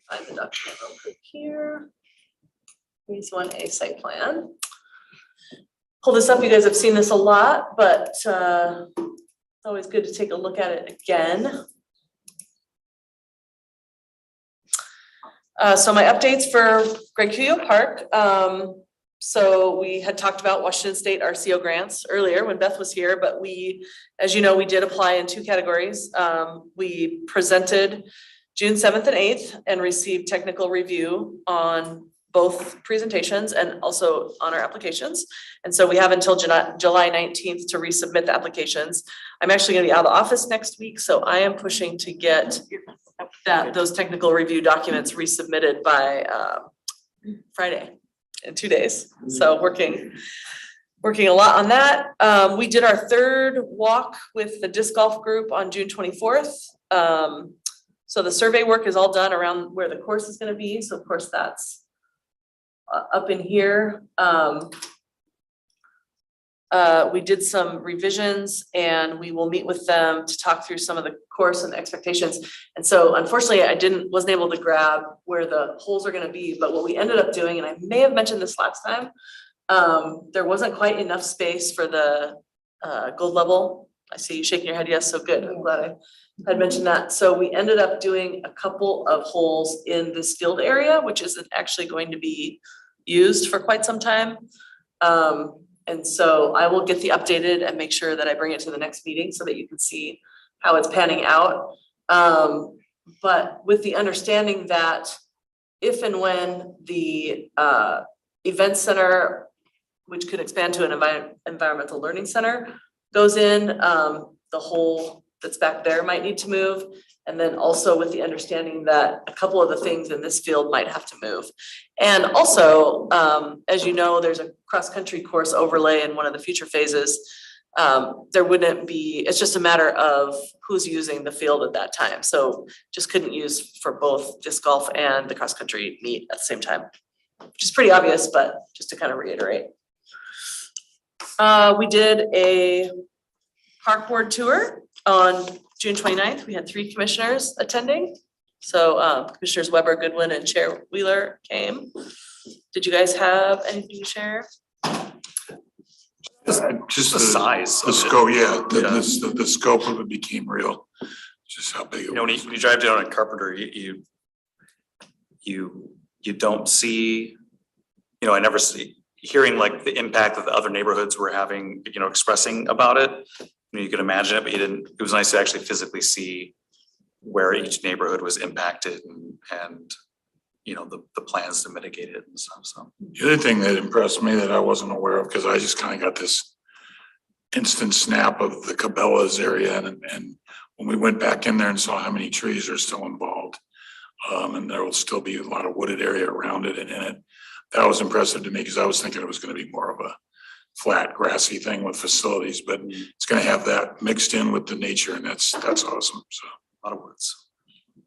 Find the document real quick here. Phase 1A site plan. Pull this up, you guys have seen this a lot, but it's always good to take a look at it again. So my updates for Greg Cuyo Park. So we had talked about Washington State RCO grants earlier when Beth was here, but we, as you know, we did apply in 2 categories. We presented June 7th and 8th and received technical review on both presentations and also on our applications. And so we have until July 19th to resubmit the applications. I'm actually gonna be out of the office next week, so I am pushing to get those technical review documents resubmitted by Friday in 2 days. So working a lot on that. We did our 3rd walk with the disc golf group on June 24th. So the survey work is all done around where the course is gonna be. So of course that's up in here. We did some revisions and we will meet with them to talk through some of the course and the expectations. And so unfortunately, wasn't able to grab where the holes are gonna be, but what we ended up doing, and I may have mentioned this last time, there wasn't quite enough space for the gold level. I see you shaking your head, yes, so good, I'm glad I had mentioned that. So we ended up doing a couple of holes in this field area, which isn't actually going to be used for quite some time. And so I will get the updated and make sure that I bring it to the next meeting so that you can see how it's panning out. But with the understanding that if and when the event center, which could expand to an environmental learning center, goes in, that's back there might need to move. And then also with the understanding that a couple of the things in this field might have to move. And also, as you know, there's a cross-country course overlay in one of the future phases. There wouldn't be, it's just a matter of who's using the field at that time. So just couldn't use for both disc golf and the cross-country meet at the same time, which is pretty obvious, but just to kind of reiterate. We did a park board tour on June 29th. We had 3 commissioners attending. So Commissioners Weber, Goodwin, and Chair Wheeler came. Did you guys have anything to share? Just The size The of it. scope, yeah, Yeah. the scope of it became real, just how big it You know, when was. you drive down a Carpenter, you don't see, you know, I never see, hearing like the impact that the other neighborhoods were having, you know, expressing about it. You know, you could imagine it, but you didn't, it was nice to actually physically see where each neighborhood was impacted and, you know, the plans to mitigate it and stuff, so. The other thing that impressed me that I wasn't aware of, because I just kind of got this instant snap of the Cabela's area and when we went back in there and saw how many trees are still involved. And there will still be a lot of wooded area around it and in it. That was impressive to me because I was thinking it was going to be more of a flat grassy thing with facilities, but it's going to have that mixed in with the nature and that's awesome, so. A lot of woods.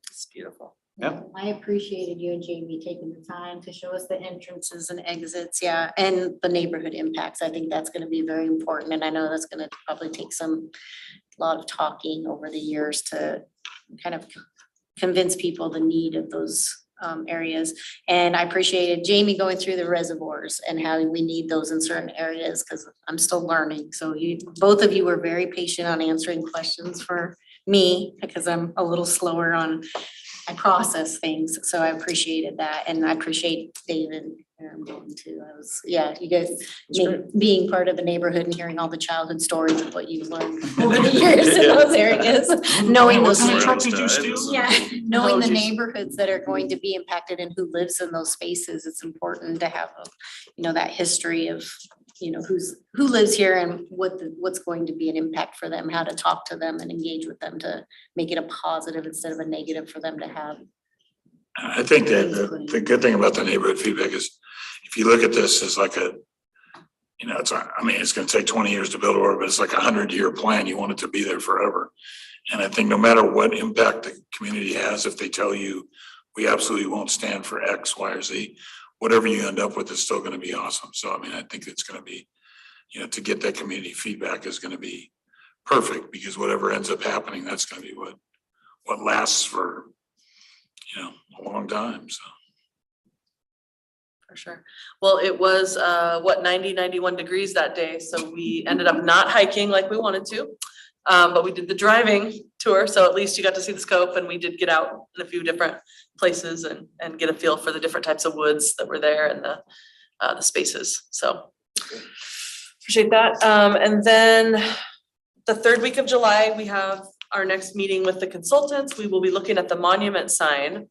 It's beautiful. Yeah. I appreciated you and Jamie taking the time to show us the entrances and exits, yeah, and the neighborhood impacts. I think that's gonna be very important, and I know that's gonna probably take a lot of talking over the years to kind of convince people the need of those areas. And I appreciated Jamie going through the reservoirs and how we need those in certain areas, because I'm still learning. So both of you were very patient on answering questions for me, because I'm a little slower I process things, so I appreciated that, and I appreciate David too. You guys being part of the neighborhood and hearing all the childhood stories of what you've learned over the years in those areas, knowing those. What kind of truck did you steal? Yeah, knowing Oh, the geez. neighborhoods that are going to be impacted and who lives in those spaces, it's important to have that history of, who lives here and what's going to be an impact for them, how to talk to them and engage with them to make it a positive instead of a negative for them to have. I think that the good thing about the neighborhood feedback is if you look at this as like it's gonna take 20 years to build a road, but it's like 100-year plan. You want it to be there forever. And I think no matter what impact the community has, if they tell you, we absolutely won't stand for X, Y, or Z, whatever you end up with is still gonna be awesome. So I mean, I think it's gonna be, to get that community feedback is gonna be perfect, because whatever ends up happening, that's gonna be what lasts for, a long time, so. For sure. Well, it was 90, 91 degrees that day, so we ended up not hiking like we wanted to. But we did the driving tour, so at least you got to see the scope, and we did get out in a few different places and get a feel for the different types of woods that were there and the spaces. So appreciate that. And then the 3rd week of July, we have our next meeting with the consultants. We will be looking at the monument sign.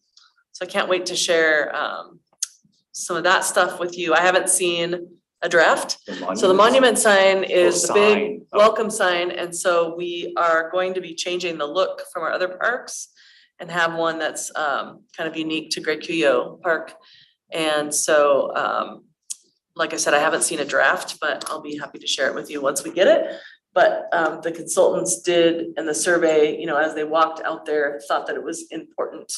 So I can't wait to share some of that stuff with you. I haven't seen a draft. So the monument sign is the big sign. welcome sign. And so we are going to be changing the look from our other parks and have one that's kind of unique to Great Cuyo Park. And so, like I said, I haven't seen a draft, but I'll be happy to share it with you once we get it. But the consultants did, in the survey, as they walked out there, thought that it was important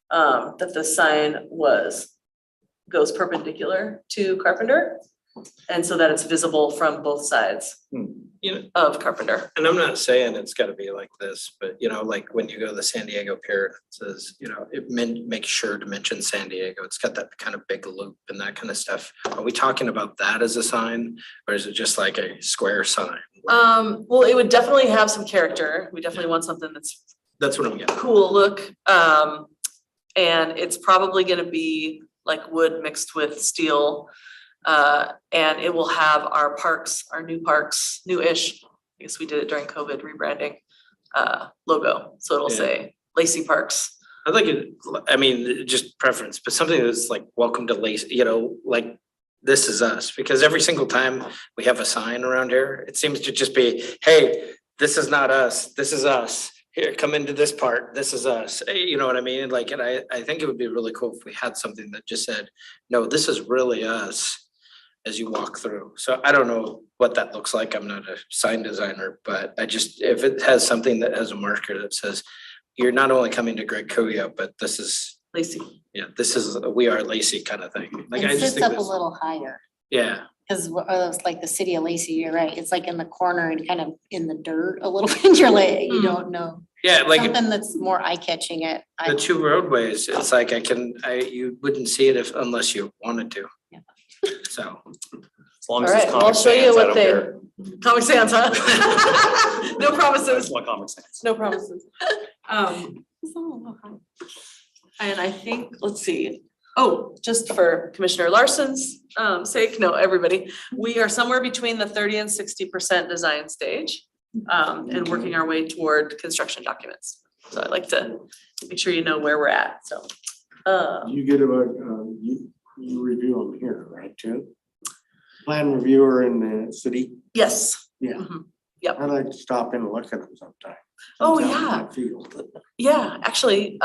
that the sign goes perpendicular to Carpenter. And so that it's visible from both sides of Carpenter. And I'm not saying it's gotta be like this, but like when you go to the San Diego Pier, it says, make sure to mention San Diego. It's got that kind of big loop and that kind of stuff. Are we talking about that as a sign, or is it just like a square sign? Well, it would definitely have some character. We definitely want something that's That's what I'm getting. cool look. And it's probably gonna be like wood mixed with steel. And it will have our parks, our new-ish, I guess we did it during COVID rebranding, logo. So it'll say Lacey Parks. I like it, just preference, but something that's like, welcome to Lacey, like, this is us, because every single time we have a sign around here, it seems to just be, hey, this is not us, this is us. here, come into this part, this is us, you know what I mean? Like, and I think it would be really cool if we had something that just said, no, this is really us as you walk through. So I don't know what that looks like. I'm not a sign designer, but I just, if it has something that has a marker that says, you're not only coming to Greg Kuya, but this is, Lacey. yeah, this is a We Are Lacey kind of thing. Like, I It just sits think up a this, little higher, yeah, because it's like the city of Lacey, you're right, it's like in the corner and kind of in the dirt a little bit, you're like, you don't know. yeah, like Something that's more eye-catching at. the two roadways, it's like you wouldn't see it unless you wanted to. Yeah. So. As long All as right, it's well, I'll Comic show you Sans, I what don't they, care. Comic Sans, huh? No I promises, just want Comic Sans. no promises. And I think, let's see, oh, just for Commissioner Larson's sake, no, everybody, we are somewhere between the 30% and 60% design stage. And working our way toward construction documents. So I'd like to make sure you know where we're at, so. You get about, you review them here, right, Jen? Plan reviewer in the city, Yes. Yeah. Mhm. I like to stop in and look at them sometime. Oh, Tell me how yeah. I feel. Yeah, actually,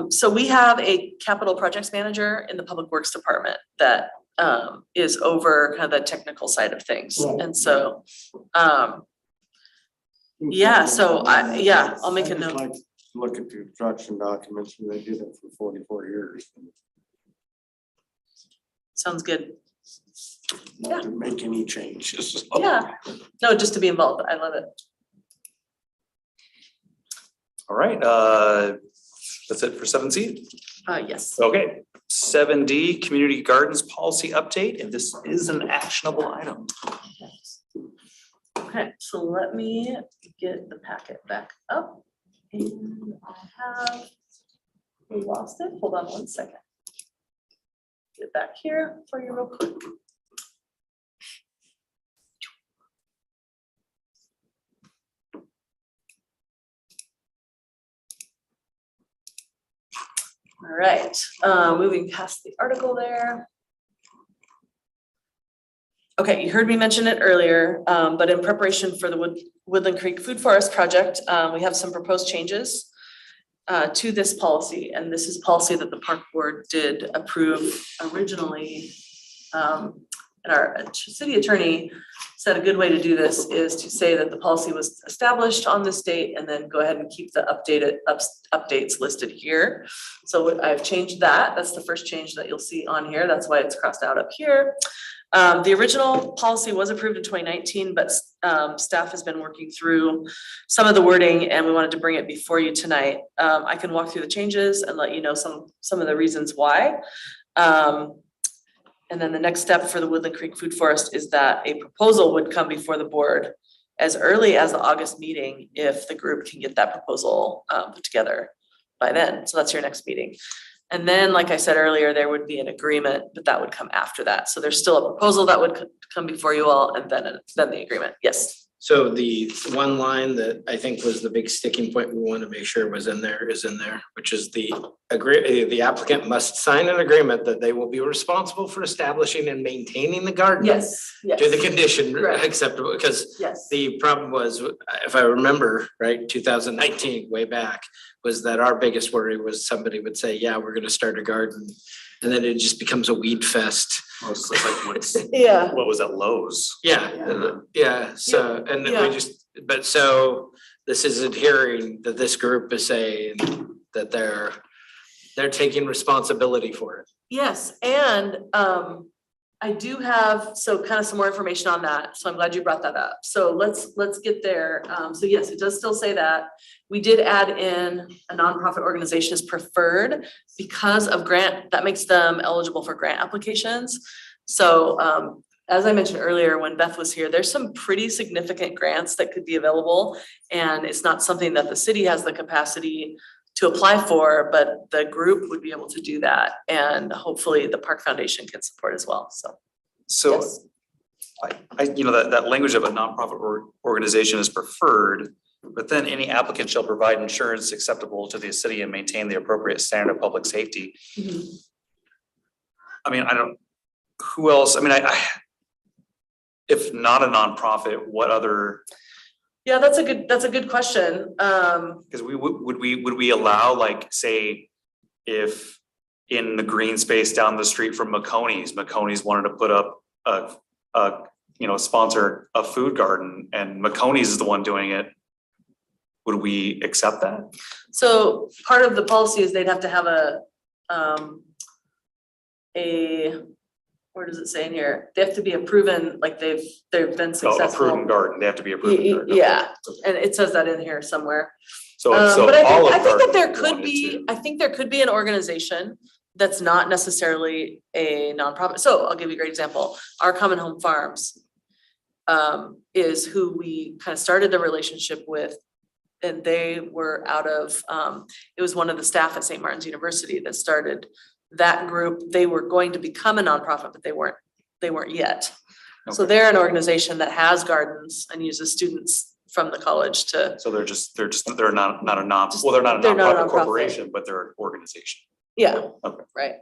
so we have a capital projects manager in the Public Works Department that is over kind of the technical side of things. Right. And so, yeah, so I'll make a I just note. like to look at the construction documents, and they did it for 44 years. Sounds good. Not to make any changes. Yeah, no, just to be involved. I love it. All right, that's it for 7C. Yes. Okay, 7D, Community Gardens Policy Update, and this is an actionable item. Okay, so let me get the packet back up. And we lost it. Hold on one second. Get back here for you real quick. All right, moving past the article there. Okay, you heard me mention it earlier, but in preparation for the Woodland Creek Food Forest Project, we have some proposed changes to this policy, and this is a policy that the park board did approve originally. And our city attorney said a good way to do this is to say that the policy was established on this date and then go ahead and keep the updates listed here. So I've changed that. That's the first change that you'll see on here. That's why it's crossed out up here. The original policy was approved in 2019, but staff has been working through some of the wording and we wanted to bring it before you tonight. I can walk through the changes and let you know some of the reasons why. And then the next step for the Woodland Creek Food Forest is that a proposal would come before the board as early as the August meeting if the group can get that proposal put together by then. So that's your next meeting. And then, like I said earlier, there would be an agreement, but that would come after that. So there's still a proposal that would come before you all and then the agreement. Yes. So the one line that I think was the big sticking point we want to make sure was in there is in there, which is the applicant must sign an agreement that they will be responsible for establishing and maintaining the garden. Yes. To the condition Right. acceptable, because Yes. the problem was, if I remember, right, 2019, way back, was that our biggest worry was somebody would say, yeah, we're gonna start a garden. And then it just becomes a weed fest. It's like, Yeah. what was that, Lowe's? Yeah, so, and we Yeah. just, but so this is adhering that this group is saying that they're taking responsibility for it. Yes, and I do have, so kind of some more information on that, so I'm glad you brought that up. So let's get there. So yes, it does still say that. We did add in a nonprofit organization is preferred because of grant, that makes them eligible for grant applications. So as I mentioned earlier, when Beth was here, there's some pretty significant grants that could be available. And it's not something that the city has the capacity to apply for, but the group would be able to do that. And hopefully the Park Foundation can support as well, so. So Yes. I that language of a nonprofit organization is preferred, but then any applicant shall provide insurance acceptable to the city and maintain the appropriate standard of public safety. I mean, who else, I mean, if not a nonprofit, what other Yeah, that's a good question. Because would we allow, like, say, if in the green space down the street from McConey's wanted to put up sponsor a food garden and McConey's is the one doing it, would we accept that? So part of the policy is they'd have to have where does it say in here? They have to be a proven, like they've been No, a successful. prudent garden, they have to be a prudent garden. Yeah, and it says that in here somewhere. So But Olive I think that Garden there if you could wanted be, to. I think there could be an organization that's not necessarily a nonprofit. So I'll give you a great example. Our Common Home Farms is who we kind of started the relationship with. And they were out of, it was one of the staff at St. Martin's University that started that group. They were going to become a nonprofit, but they weren't yet. So Okay. they're an organization that has gardens and uses students from the college to, So they're not a they're not a They're not a nonprofit nonprofit. corporation, but they're an organization. yeah. Okay. Right.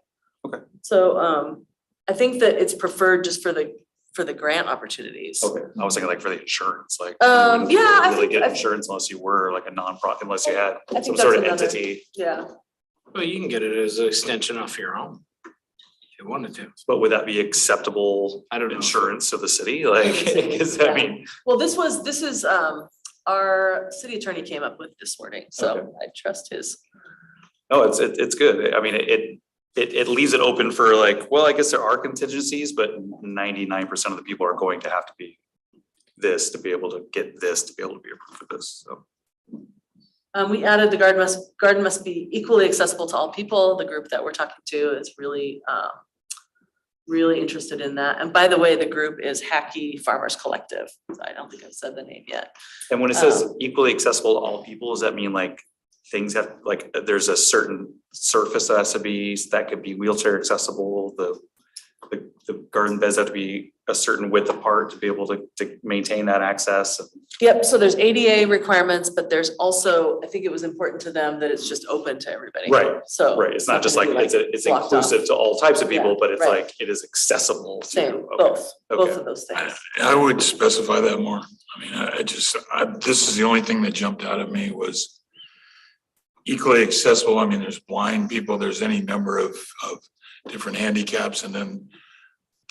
Okay. So I think that it's preferred just for the grant opportunities. Okay, I was thinking like for the insurance, like. Yeah, you I wouldn't really think- get insurance unless you were like a nonprofit, unless you had I think some sort of that's another- entity. Yeah. Well, you can get it as an extension off your own. If you wanted to. But would that be acceptable I don't know. insurance to the city? Like, cause I Yeah. mean, Well, this is our city attorney came up with this wording, so Okay. I trust his. no, it's good. I mean, it leaves it open for like, well, I guess there are contingencies, but 99% of the people are going to have to be this to be able to get this, to be able to be approved for this, so. We added the garden must be equally accessible to all people. The group that we're talking to is really interested in that. And by the way, the group is Hackey Farmers Collective. I don't think I've said the name yet. And when it says equally accessible to all people, does that mean like things have, like, there's a certain surface that has to be, that could be wheelchair accessible, the garden beds have to be a certain width apart to be able to maintain that access? Yep, so there's ADA requirements, but there's also, I think it was important to them that it's just open to everybody. Right, So. Right, it's not just like, gonna be it's blocked inclusive off. to all types of people, Yeah, but it's right. like, it is accessible to. Same, okay, both okay. of those things. I would specify that more. I mean, this is the only thing that jumped out at me was equally accessible. I mean, there's blind people, there's any number of different handicaps, and then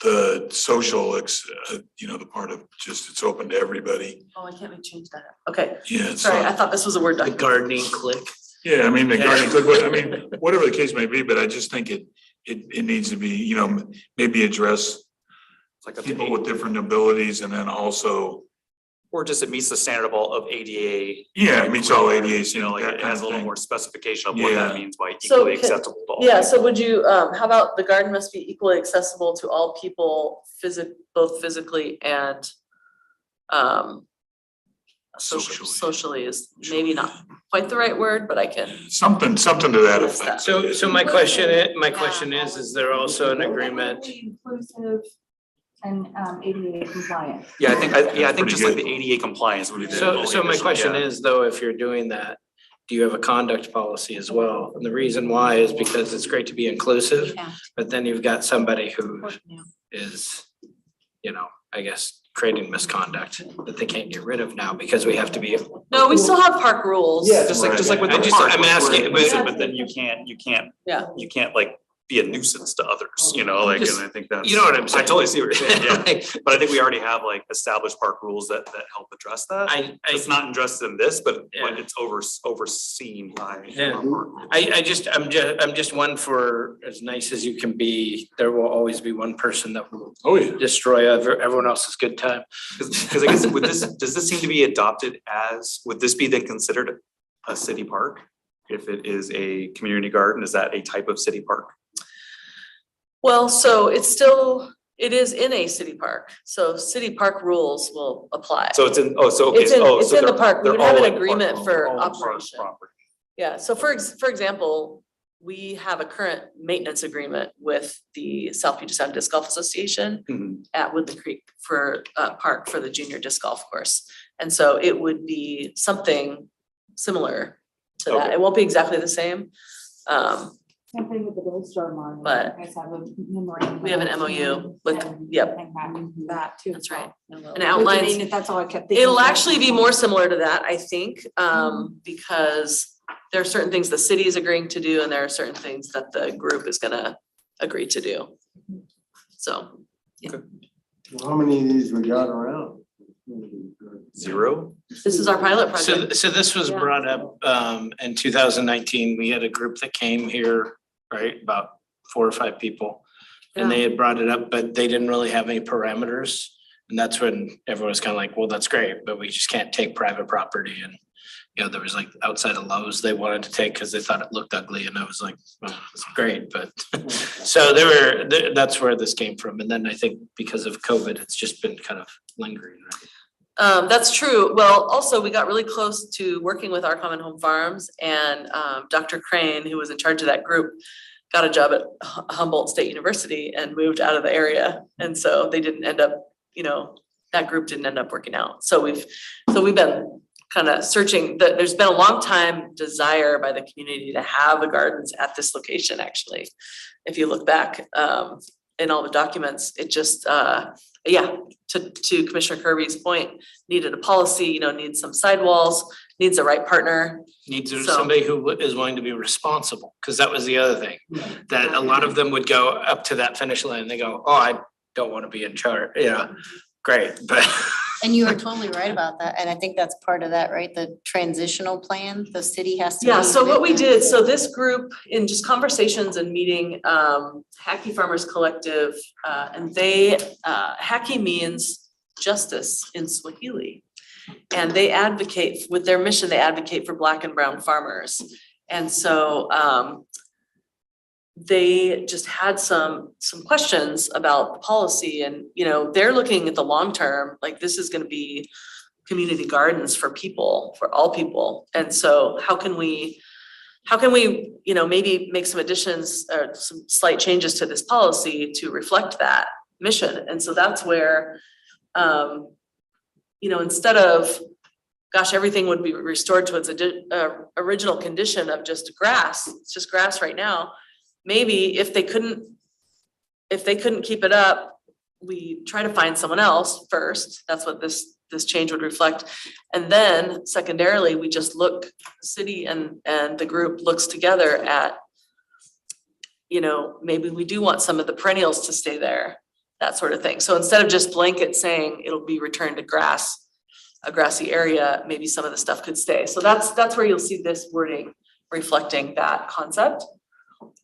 the social, the part of just, it's open to everybody. Oh, I can't change that. Okay, Yeah. sorry, I So, thought this was a Word The document. gardening click. yeah, I mean, the Yeah. garden could, but I mean, whatever the case may be, but I just think it needs to be, maybe address It's like up to people with different abilities, and then also, or just it meets the standard of all of ADA. yeah, it meets all ADAs, Like that it kind has of a little thing. more specification of what that Yeah. means by So equally can- acceptable to all. Yeah, so people. would you, how about the garden must be equally accessible to all people both physically and socially is maybe not quite the right word, but I can. Something to that Yes, effect. So my question is there also an agreement? Inclusive and ADA compliant. Yeah, I think pretty just like good. the ADA compliance would be the. So only my additional- question yeah. is though, if you're doing that, do you have a conduct policy as well? And the reason why is because it's great to be inclusive, Yeah. but then you've got somebody who Important, yeah. is, I guess, creating misconduct that they can't get rid of now because we have to be. No, we still have park rules. Yeah, just like with the park. I'm asking, but then you can't Yeah. you can't like be a nuisance to others, like, Just- and I think that's. You know what I'm I saying? totally see what you're saying, yeah. Like, But I think we already have like established park rules that help address that. It's not addressed in this, but Yeah. it's overseen by. Yeah. our park rules. I'm just one for as nice as you can be, there will always be one person that will Oh, yeah. destroy everyone else's good time. Cause I guess does this seem to be adopted would this be then considered a city park? If it is a community garden, is that a type of city park? Well, so it is in a city park, so city park rules will apply. So it's in, okay. It's in the park. We would have an they're all in the park. agreement for All in park operation. property. Yeah, so for example, we have a current maintenance agreement with the South Puget Sound Disc Golf Association Mhm. at Woodland Creek for park for the junior disc golf course. And so it would be something similar to that. Okay. It won't be exactly the same. Same thing with the Gold Star Mart. But You guys have a memorandum. we have an MOU with, yep, That too. that's right. And it Which, I outlines. mean, that's all I kept thinking. It'll actually be more similar to that, I think, because there are certain things the city is agreeing to do and there are certain things that the group is gonna agree to do. So, How many of these we got around? 0? this is our pilot So, project. so this was Yeah. brought up, in 2019, we had a group that came here, right, about 4 or 5 people. And they had brought it up, but they didn't really have any parameters. And that's when everyone was kind of like, well, that's great, but we just can't take private property. And, you know, there was like outside of Lowe's they wanted to take because they thought it looked ugly. And I was like, well, it's great, but. So that's where this came from. And then I think because of COVID, it's just been kind of lingering, right? That's true. Well, also, we got really close to working with Our Common Home Farms and Dr. Crane, who was in charge of that group, got a job at Humboldt State University and moved out of the area. And so they didn't end up, you know, that group didn't end up working out. So we've been kind of searching, there's been a long time desire by the community to have the gardens at this location, actually. If you look back in all the documents, it just, to Commissioner Kirby's point, needed a policy, you know, needs some sidewalls, needs the right partner. Needs So- somebody who is willing to be responsible, because that was the other thing. That a lot of them would go up to that finish line and they go, oh, I don't want to be in charge, yeah, great, but. And you are totally right about that. And I think that's part of that, right? The transitional plan, the city has to. Yeah, be so what we with did, that. so this group in just conversations and meeting, Hackey Farmers Collective, and they, Hackey means justice in Swahili. And they advocate, with their mission, they advocate for Black and brown farmers. And so, they just had some questions about the policy and, you know, they're looking at the long term, like this is gonna be community gardens for people, for all people. And so how can we, you know, maybe make some additions or some slight changes to this policy to reflect that mission? And so that's where, you know, instead of, gosh, everything would be restored to its original condition of just grass, it's just grass right now. Maybe if they couldn't keep it up, we try to find someone else first. That's what this change would reflect. And then secondarily, we just look, the city and the group looks together at, you know, maybe we do want some of the perennials to stay there, that sort of thing. So instead of just blanket saying it'll be returned to grass, a grassy area, maybe some of the stuff could stay. So that's where you'll see this wording reflecting that concept.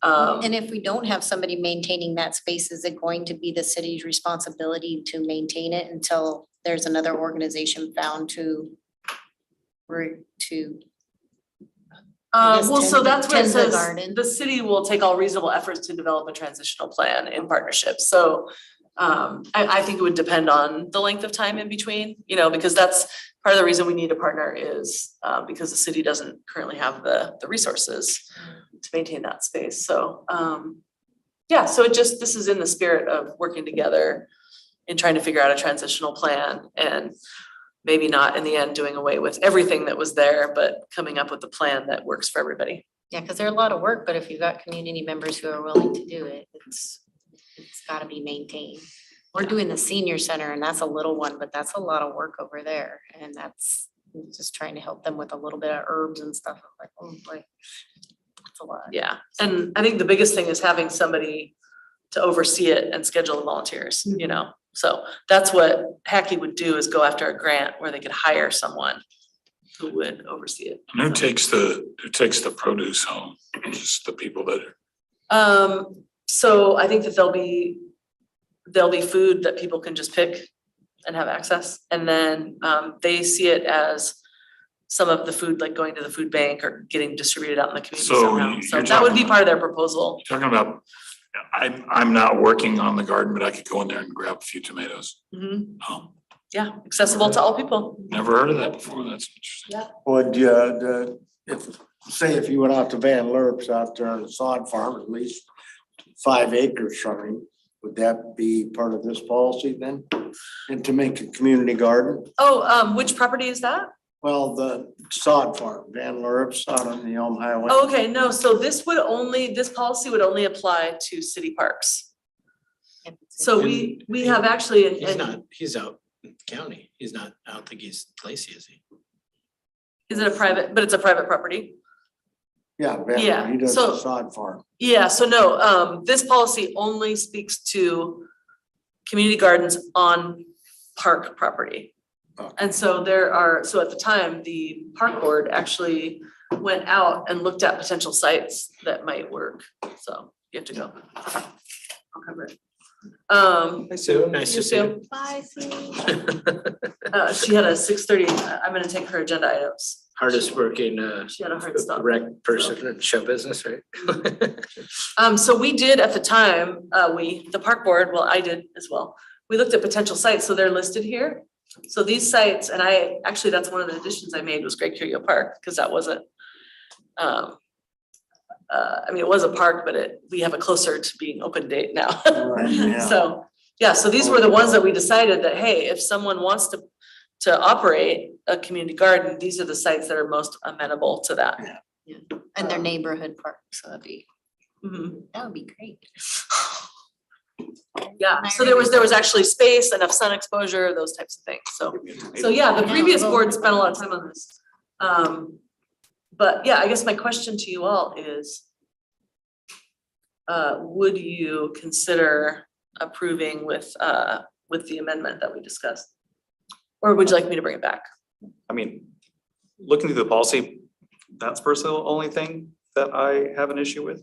And if we don't have somebody maintaining that space, is it going to be the city's responsibility to maintain it until there's another organization found to? Well, so that's where it tend the says, garden. the city will take all reasonable efforts to develop a transitional plan in partnership. So I think it would depend on the length of time in between, you know, because that's part of the reason we need a partner is because the city doesn't currently have the resources to maintain that space. So yeah, so this is in the spirit of working together in trying to figure out a transitional plan and maybe not in the end doing away with everything that was there, but coming up with a plan that works for everybody. Yeah, because they're a lot of work, but if you've got community members who are willing to do it, it's gotta be maintained. We're doing the senior center and that's a little one, but that's a lot of work over there. And that's just trying to help them with a little bit of herbs and stuff. I'm like, oh boy, that's a lot. Yeah, and I think the biggest thing is having somebody to oversee it and schedule the volunteers, you know? So that's what Hackey would do is go after a grant where they could hire someone who would oversee it. And who takes the produce home? Just the people that are. So I think that there'll be food that people can just pick and have access. And then they see it as some of the food like going to the food bank or getting distributed out in the community So somehow. So you're that would be talking- part of their proposal. Talking about, I'm not working on the garden, but I could go in there and grab a few tomatoes. Mhm. Oh, Yeah, accessible to all people. never heard of that before. That's interesting. Would you, if you went out to Van Lerp's out there on the sod farm, at least 5 acres from him, would that be part of this policy then? And to make a community garden? Oh, which property is that? Well, the sod farm, Van Lurp's out on the Elm Highway. Okay, no, so this policy would only apply to city parks. So we have actually, He's not, he's out in the county. He's not, I don't think he's Lacey, is he? is it a private, but it's a private property? Yeah, Yeah, Van, he does so- the sod farm. Yeah, so no, this policy only speaks to community gardens on park property. Okay. And so so at the time, the park board actually went out and looked at potential sites that might work, so you have to go. I'll cover it. Hi Sue, nice to see you. Bye, Sue. She had a 6:30, I'm gonna take her agenda items. Hardest working She had a hard stop. rec person in show business, right? So we did at the time, the park board, well, I did as well. We looked at potential sites, so they're listed here. So these sites, and actually, that's one of the additions I made was Great Curio Park, because that wasn't. I mean, it was a park, but we have a closer to being open date now. Right, yeah. So, yeah, so these were the ones that we decided that, hey, if someone wants to operate a community garden, these are the sites that are most amenable to that. And their neighborhood park, so Mhm. that would be great. Yeah, so there was actually space, enough sun exposure, those types of things, so yeah, the previous board spent a lot of time on this. But yeah, I guess my question to you all is, would you consider approving with the amendment that we discussed? Or would you like me to bring it back? I mean, looking through the policy, that's personally the only thing that I have an issue with.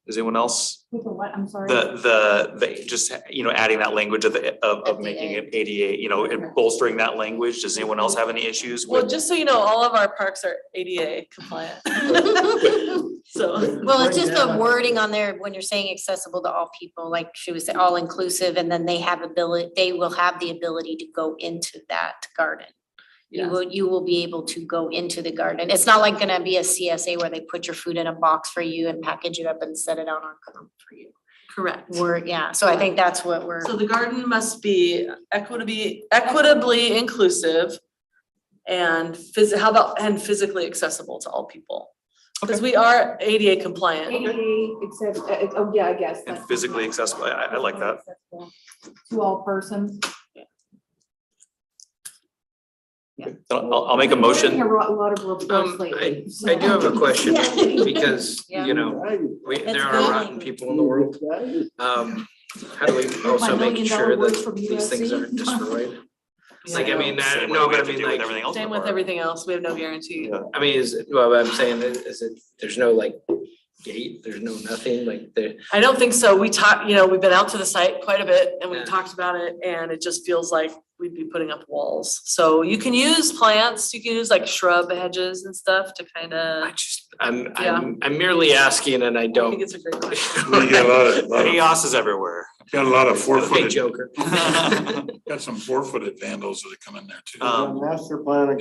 Is anyone else? With the what, I'm sorry? The just, adding that language of making it ADA, and bolstering that language. Does anyone else have any issues Well, with? just so you know, all of our parks are ADA compliant. So, Well, it's just the wording on there when you're saying accessible to all people, like she was saying, all inclusive, and then they will have the ability to go into that garden. yeah, You will be able to go into the garden. It's not like gonna be a CSA where they put your food in a box for you and package it up and set it out on curb for you. correct. So I think that's what we're. So the garden must be equitably inclusive and physically accessible to all people. Because we are ADA compliant. ADA, except, oh, yeah, I guess. And that's- physically accessible, I like that. To all persons. I'll make a motion. A lot of words I lately. I do have a question, because, Yeah. there It's are good. rotten people in the world. How do we also make sure that these things aren't destroyed? Like, I mean, Same way no, we but I have to mean, do with like, everything else in Same the with park. everything else. We have no guarantee. Yeah. I mean, what I'm saying is it, there's no like gate, there's no nothing, like there. I don't think so. We've been out to the site quite a bit and we've Yeah. talked about it and it just feels like we'd be putting up walls. So you can use plants, you can use like shrub hedges and stuff to kind of, I'm merely asking and I I think don't. it's a great question. We get a lot of, Chaos is everywhere. got a lot of Okay, 4-footed, Joker. got some 4-footed vandals that come in there too. Master plan, of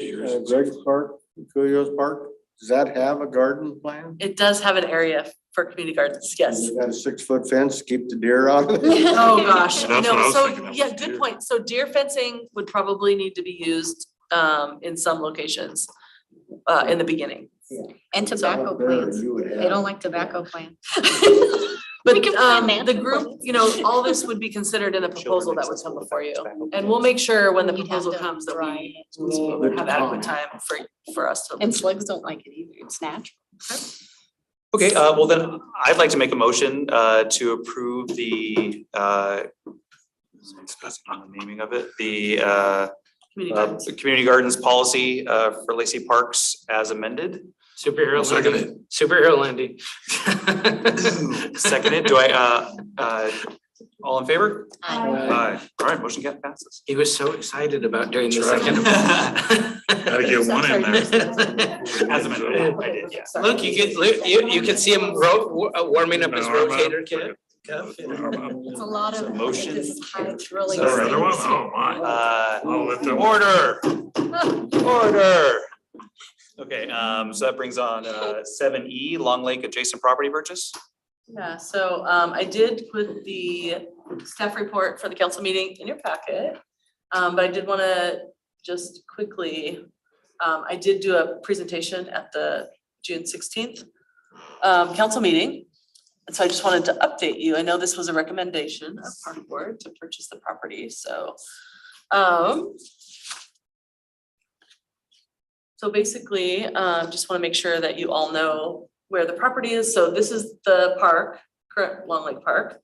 Greg's Park, Coolio's Park, does that have a garden plan? It does have an area for community gardens, yes. You got a 6-foot fence, to keep the deer out of it? Oh, gosh, That's what I no, was so, thinking of, yeah, was good deer. point. So deer fencing would probably need to be used in some locations in the beginning. And tobacco Out there, plants. you would They have- don't like tobacco plants. But We can plan that. the group, all this would be considered in a proposal that would come before you. And we'll make sure when the You'd have proposal to comes that dry we it. would have adequate time for us to. And slugs don't like it either. It's natural. Okay, well then, I'd like to make a motion to approve the naming of it, the Community gardens. community gardens policy for Lacey Parks as amended. Superhero Second Lindy, superhero Lindy. Seconded, all in favor? Aye. All right, motion passes. He was so excited about doing the That's second. Gotta get one in there. As amended, I did, yeah. Look, you can see him warming up his No, I'm not- rotator kit. It's a lot of. Motion. This is high, it's really. Is there another one? Oh, my. I'll let them- Order. Okay, so that brings on 7E, Long Lake adjacent property purchase. Yeah, so I did put the staff report for the council meeting in your packet. But I did want to just quickly I did do a presentation at the June 16th council meeting. And so I just wanted to update you. I know this was a recommendation of Park Board to purchase the property, so. So basically, just want to make sure that you all know where the property is. So this is the park, correct, Long Lake Park.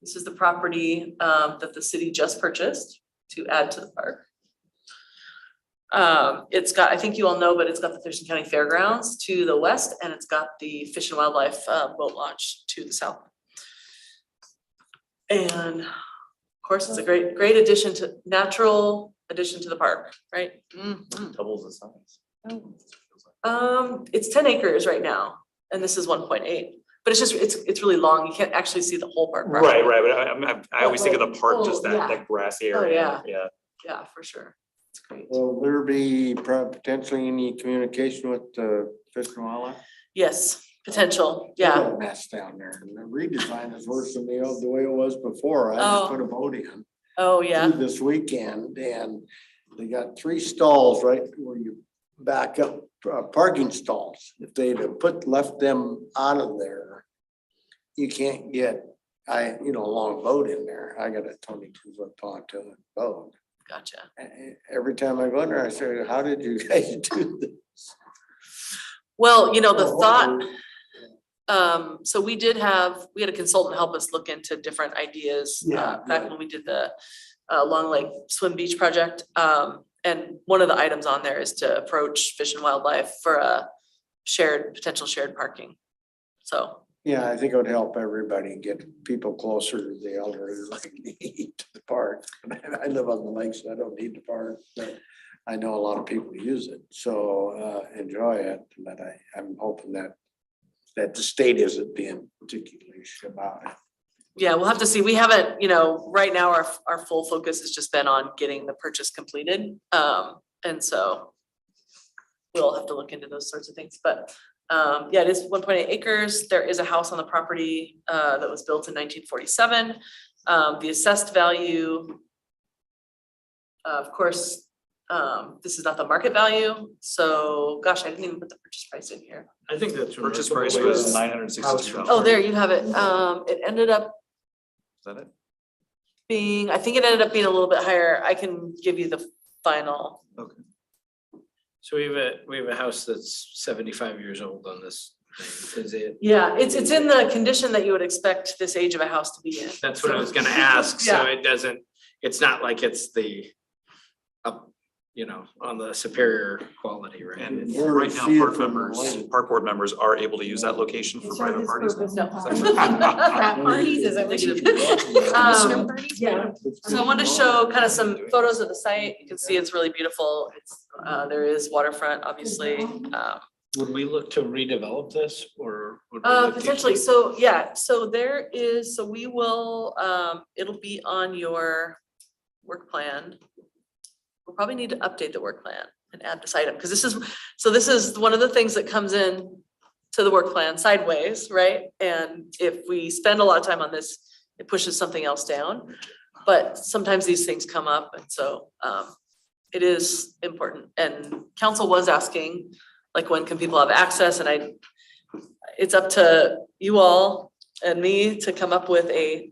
This is the property that the city just purchased to add to the park. It's got, I think you all know, but it's got the Thurston County Fairgrounds to the west, and it's got the Fish and Wildlife boat launch to the south. And of course, it's a great addition to, natural addition to the park, right? Doubles the size. It's 10 acres right now, and this is 1.8, but it's just, it's really long. You can't actually see the whole park. Right, but I always think of the park, just Oh, yeah. that grassy Oh, area, yeah. yeah. Yeah, for sure. It's great. Will there be potentially any communication with the Fish and Wildlife? Yes, potential, They yeah. got a mess down there, and the redesign is worse than the way it was before. I Oh. just put a boat in Oh, yeah. this weekend, and they got 3 stalls right where you back up, parking stalls. If they'd have left them out of there, you can't get, a long boat in there. I got a 22-foot pontoon boat. Gotcha. Every time I go in there, I say, how did you guys do this? Well, the Oh, thought, so we had a consultant help us look into different ideas, Yeah, back yeah. when we did the Long Lake Swim Beach project. And one of the items on there is to approach Fish and Wildlife for a potential shared parking. So, Yeah, I think it would help everybody get people closer to the elderly like me to the park. I live on the lake, so I don't need the park, but I know a lot of people use it, so enjoy it. But I'm hoping that the state isn't being particularly about it. yeah, we'll have to see. We haven't, right now our full focus has just been on getting the purchase completed. And so we'll have to look into those sorts of things, but yeah, it is 1.8 acres. There is a house on the property that was built in 1947. The assessed value, of course, this is not the market value. So gosh, I didn't even put the purchase price in here. I think that's. Purchase price was $962,000. Oh, there you have it. It ended up Is that it? being, I think it ended up being a little bit higher. I can give you the final. Okay. So we have a house that's 75 years old on this thing. Is it? Yeah, it's in the condition that you would expect this age of a house to be in. That's what I was gonna ask. So Yeah. it doesn't, it's not like it's the on the superior quality, right? And Where right we now, see it park from the members, lake. park board members are able to use that location for private parties now. Frat parties, is that what you? Commissioner parties? Yeah. So I wanted to show kind of some photos of the site. You can see it's really beautiful. It's, there is waterfront, obviously. Would we look to redevelop this or? would we look to Potentially. keep- So, yeah, so we will, it'll be on your work plan. We'll probably need to update the work plan and add this item, because this is one of the things that comes in to the work plan sideways, right? And if we spend a lot of time on this, it pushes something else down. But sometimes these things come up, and so it is important. And council was asking, like, when can people have access? And it's up to you all and me to come up with a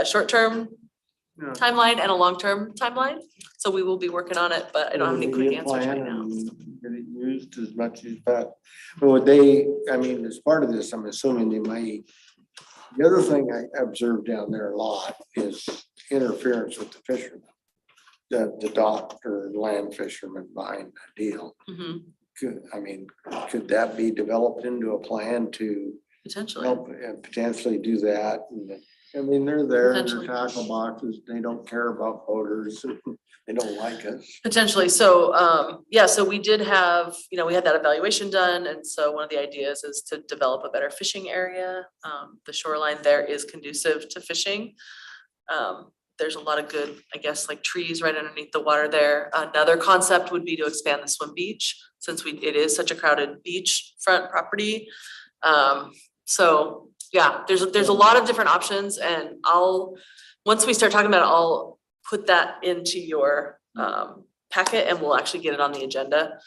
short-term Yeah. timeline and a long-term timeline. So we will be working on it, but I don't have any quick answers right now. Get it used as much as that. But would they, as part of this, I'm assuming they might. The other thing I observed down there a lot is interference with the fishermen. The dock or land fishermen buying that deal. Mhm, Could that be developed into a plan to potentially. help and potentially do that? And they're there, in their Potentially. tackle boxes, they don't care about voters, they don't like us. Potentially. So, yeah, so we did have, we had that evaluation done. And so one of the ideas is to develop a better fishing area. The shoreline there is conducive to fishing. There's a lot of good, I guess, like trees right underneath the water there. Another concept would be to expand the swim beach, since it is such a crowded beachfront property. So yeah, there's a lot of different options, and once we start talking about it, I'll put that into your packet and we'll actually get it on the agenda.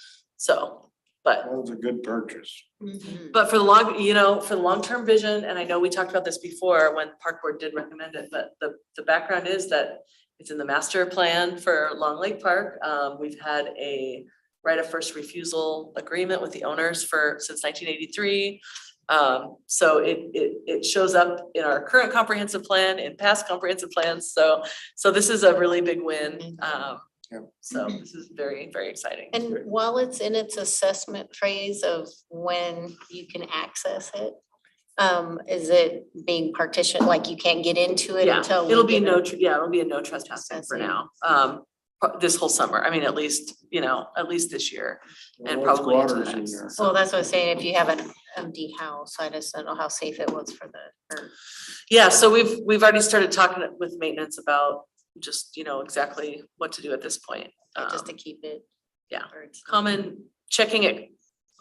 So, but That was a good purchase. But for the long, you know, for the long-term vision, and I know we talked about this before when Park Board did recommend it, but the background is that it's in the master plan for Long Lake Park. We've had a right of first refusal agreement with the owners since 1983. So it shows up in our current comprehensive plan, in past comprehensive plans. So this is a really big win. So this is very, very exciting. And while it's in its assessment phase of when you can access it, is it being partitioned, like you can't get into it Yeah, until? it'll we be get it'll be a no trespassing for now. This whole summer, I mean, at least this year. And What's probably into the waters in next. there? Well, that's what I'm saying, if you have an empty house, I just don't know how safe it was for or Yeah, so we've already started talking with maintenance about just, exactly what to do at this point. just to keep it. yeah. or it's not- Common, checking it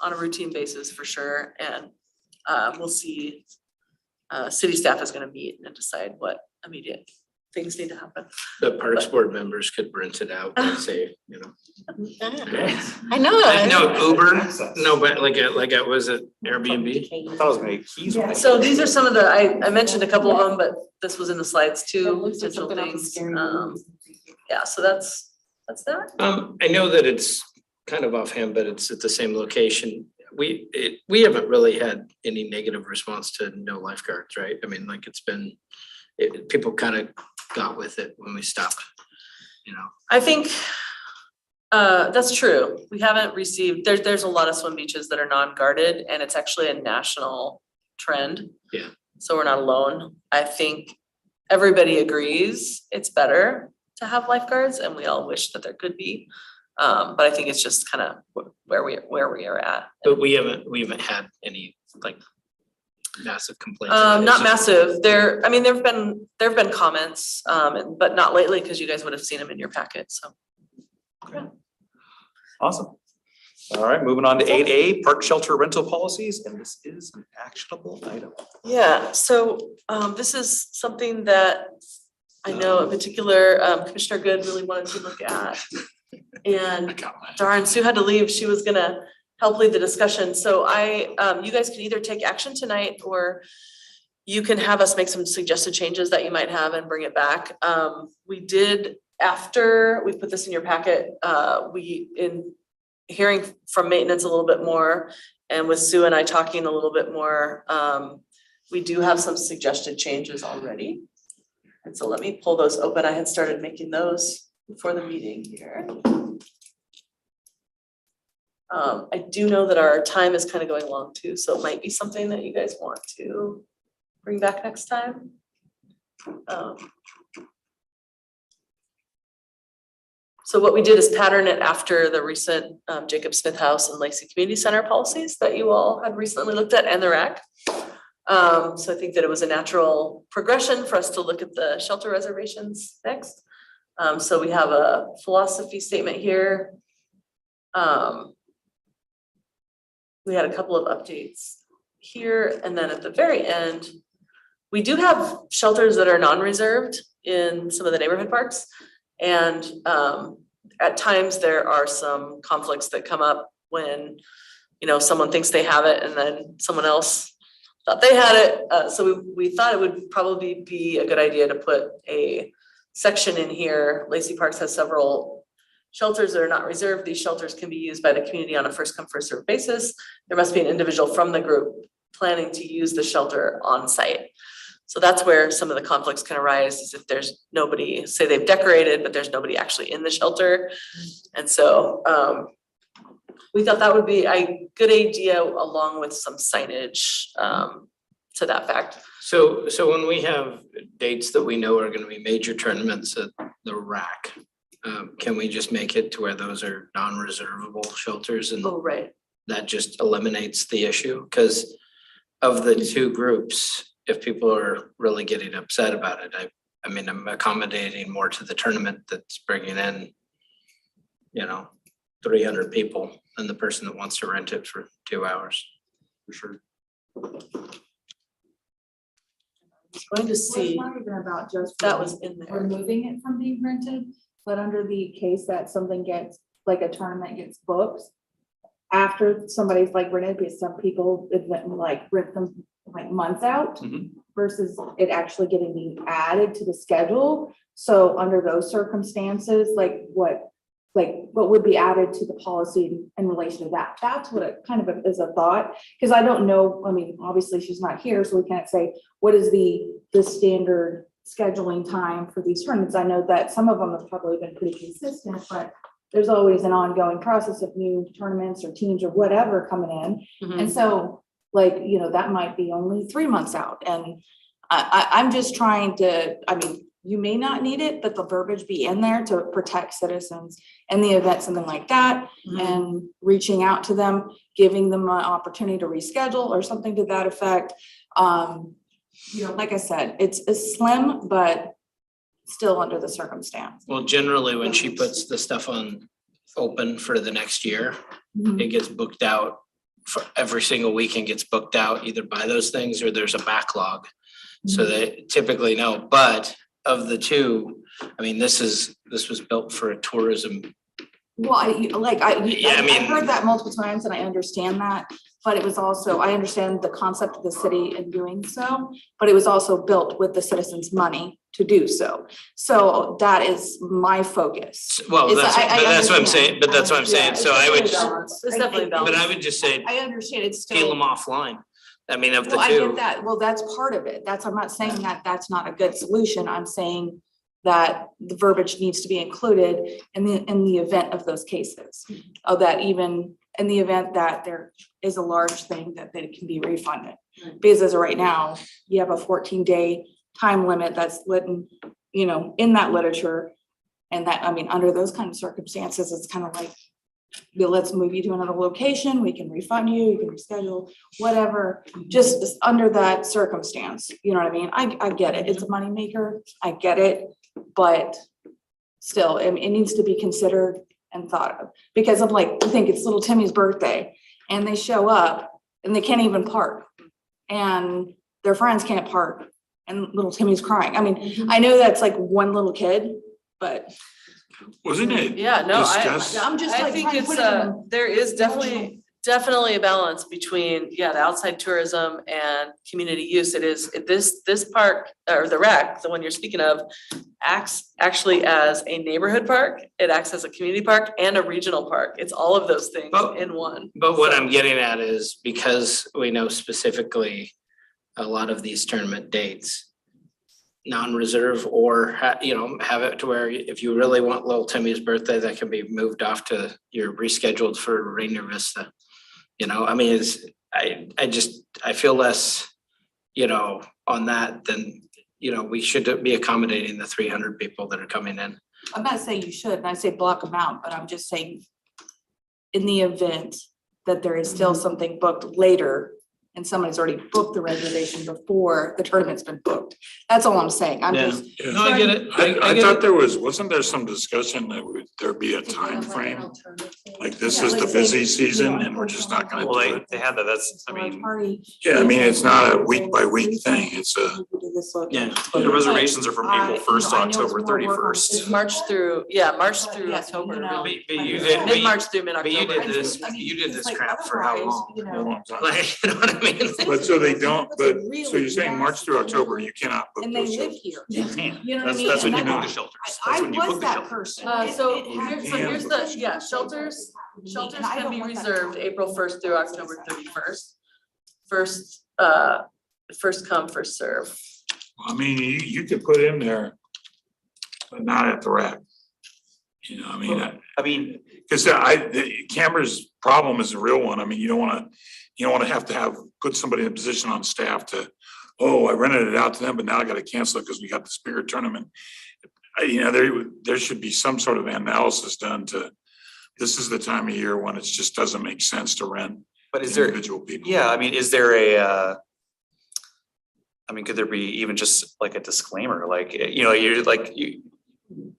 on a routine basis for sure, and we'll see. City staff is gonna meet and decide what immediate things need to happen. The Parks Board members could rent it out and say, I know. I know Uber, no, but like it was at Airbnb. I thought it was gonna be keys. with it. So these are some of the, I mentioned a couple of them, but this was in the slides Yeah, too, looks like potential something else things. scary. Yeah, so that's that. I know that it's kind of offhand, but it's at the same location. We haven't really had any negative response to no lifeguards, right? I mean, like people kind of got with it when we stopped, I think that's true. We haven't received, there's a lot of swim beaches that are non-guarded and it's actually a national trend. Yeah. So we're not alone. I think everybody agrees it's better to have lifeguards and we all wish that there could be. But I think it's just kind of where we are at. But we haven't had any like massive complaints. Not massive. There've been comments, but not lately because you guys would have seen them in your packet, so. Awesome. All right, moving on to 8A, park shelter rental policies, and this is an actionable item. Yeah, so this is something that I know in particular Commissioner Good really wanted to look at. I And got mine. darn, Sue had to leave. She was gonna help lead the discussion. So you guys can either take action tonight or you can have us make some suggested changes that you might have and bring it back. We did, after we put this in your packet, in hearing from maintenance a little bit more and with Sue and I talking a little bit more, we do have some suggested changes already. And so let me pull those open. I had started making those before the meeting here. I do know that our time is kind of going long too, so it might be something that you guys want to bring back next time. So what we did is pattern it after the recent Jacob Smith House and Lacey Community Center policies that you all had recently looked at and the RAC. So I think that it was a natural progression for us to look at the shelter reservations next. So we have a philosophy statement here. We had a couple of updates here, and then at the very end, we do have shelters that are non-reserved in some of the neighborhood parks. And at times there are some conflicts that come up when, someone thinks they have it and then someone else thought they had it. So we thought it would probably be a good idea to put a section in here. Lacey Parks has several shelters that are not reserved. These shelters can be used by the community on a first come, first served basis. There must be an individual from the group planning to use the shelter on site. So that's where some of the conflicts can arise, is if there's nobody, say they've decorated, but there's nobody actually in the shelter. And so we thought that would be a good idea along with some signage to that fact. So when we have dates that we know are gonna be major tournaments at the RAC, can we just make it to where those are non-reservable shelters and Oh, right. that just eliminates the issue? Because of the two groups, if people are really getting upset about it, I mean, I'm accommodating more to the tournament that's bringing in, 300 people than the person that wants to rent it for 2 hours. For sure. Going to see, It's not even about just that was in there. removing it from being rented, but under the case that something gets, like a tournament gets booked, after somebody's like rented, because some people like rent them like months out Mhm. versus it actually getting added to the schedule. So under those circumstances, like what would be added to the policy in relation to that? That's what it kind of is a thought, because I don't know, I mean, obviously she's not here, so we can't say, what is the standard scheduling time for these tournaments? I know that some of them have probably been pretty consistent, but there's always an ongoing process of new tournaments or teams or whatever coming in. Mhm. And so, like, you know, that might be only 3 months out. And I'm just trying to, I mean, you may not need it, but the verbiage be in there to protect citizens in the event something like that. And reaching out to them, giving them an opportunity to reschedule or something to that effect. You know, like I said, it's slim, but still under the circumstance. Well, generally, when she puts the stuff on open for the next year, it gets booked out for every single weekend gets booked out either by those things or there's a backlog. So they typically know, but of the two, I mean, this was built for a tourism. Well, I mean- heard that multiple times and I understand that, but it was also, I understand the concept of the city in doing so, but it was also built with the citizens' money to do so. So that is my focus. Well, Is that's what I'm saying, but that's what I'm Yeah, saying. So I would, It's definitely but I balanced. would just say, I understand it's still. peel them offline. I mean, of the Well, I get two. that. Well, that's part of it. I'm not saying that that's not a good solution. I'm saying that the verbiage needs to be included in the event of those cases. Of that, even in the event that there is a large thing that they can be refunded. Because as of right now, you have a 14-day time limit that's written, you know, in that literature. And that, I mean, under those kind of circumstances, it's kind of like, well, let's move you to another location, we can refund you, you can reschedule, whatever, just under that circumstance, you know what I mean? I get it, it's a moneymaker, I get it, but still, it needs to be considered and thought of. Because I'm like, I think it's little Timmy's birthday, and they show up, and they can't even park, and their friends can't park, and little Timmy's crying. I mean, I know that's like one little kid, but Wasn't it? Yeah, no, discussed? I'm just I like think trying to it's put it in. there is definitely a balance between, yeah, the outside tourism and community use. It is, this park, or the rec, the one you're speaking of, acts actually as a neighborhood park, it acts as a community park and a regional park. It's all of those things But- in one. But what I'm getting at is because we know specifically a lot of these tournament dates, non-reserve or have it to where if you really want little Timmy's birthday, that can be moved off to your rescheduled for Rainier Vista. You know, I mean, I feel less, on that than, we should be accommodating the 300 people that are coming in. I'm not saying you should, and I say block them out, but I'm just saying in the event that there is still something booked later and somebody's already booked the reservation before the tournament's been booked. That's all I'm saying. I'm Yeah. just. Yeah. No, I get it. I get thought it. wasn't there some discussion that would there be a time frame? Like this Yeah, is the like busy say, season and we're just not gonna Well, do it. they had that, that's, I mean, Yeah, I mean, it's not a week by week thing. It's a, Yeah. the reservations are from April first to I know it's October more work on 31st. It's March through Yes, October. you know. But you did, but Mid-March through you mid-October. did this, you did this crap for how long? a long time. Like, you know what I mean? But so they don't, but, so Really you're saying March through October, you cannot book And they those live shows? here. You can, You know what I that's, mean? that's when you And book that- the shelters, I that's when you book was the that shelters. person. So here's the, yeah, shelters And I can don't be want that. reserved April 1st through October 31st. First come, first serve. I mean, you could put in there, but not at the rack. You know, I mean, because the camera's problem is a real one. I mean, you don't wanna have to put somebody in a position on staff to, oh, I rented it out to them, but now I gotta cancel it because we got this bigger tournament. There should be some sort of analysis done this is the time of year when it just doesn't make sense to rent But is there, individual people. yeah, I mean, is there could there be even just like a disclaimer, like, you're like,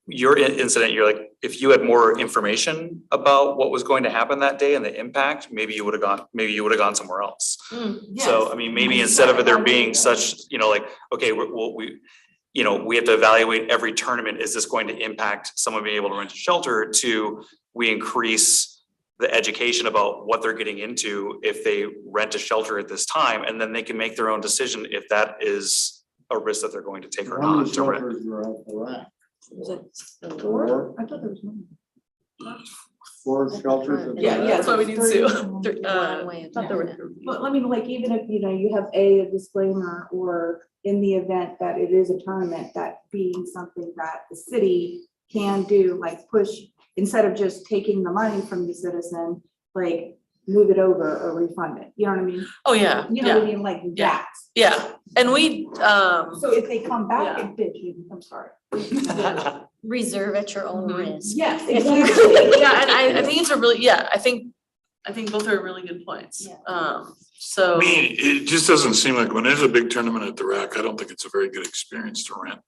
your incident, you're like, if you had more information about what was going to happen that day and the impact, maybe you would have gone somewhere else. So, I mean, maybe instead of it there being such, like, okay, we have to evaluate every tournament, is this going to impact someone being able to rent a shelter, to we increase the education about what they're getting into if they rent a shelter at this time, and then they can make their own decision if that is a risk that they're going to take or How many not to rent. shelters were at the rack? Was it Four? four? I thought there was one. 4 shelters at the Yeah, rack? that's why we need Three. Sue. One way. Thought there were But I mean, like, even if, you know, you have a disclaimer, or in the event that it is a tournament, that being something that the city can do, like push, instead of just taking the money from the citizen, like move it over or refund it, you know what I mean? Oh, yeah, You know what I yeah, mean, like Yeah. that. yeah. And we, So if they come back and bitch, I'm sorry. Reserve at your own Mhm. risk. Yes, exactly. yeah, and I think it's a really, yeah, I think both are really good points. Yeah. So. I mean, it just doesn't seem like when there's a big tournament at the rack, I don't think it's a very good experience to rent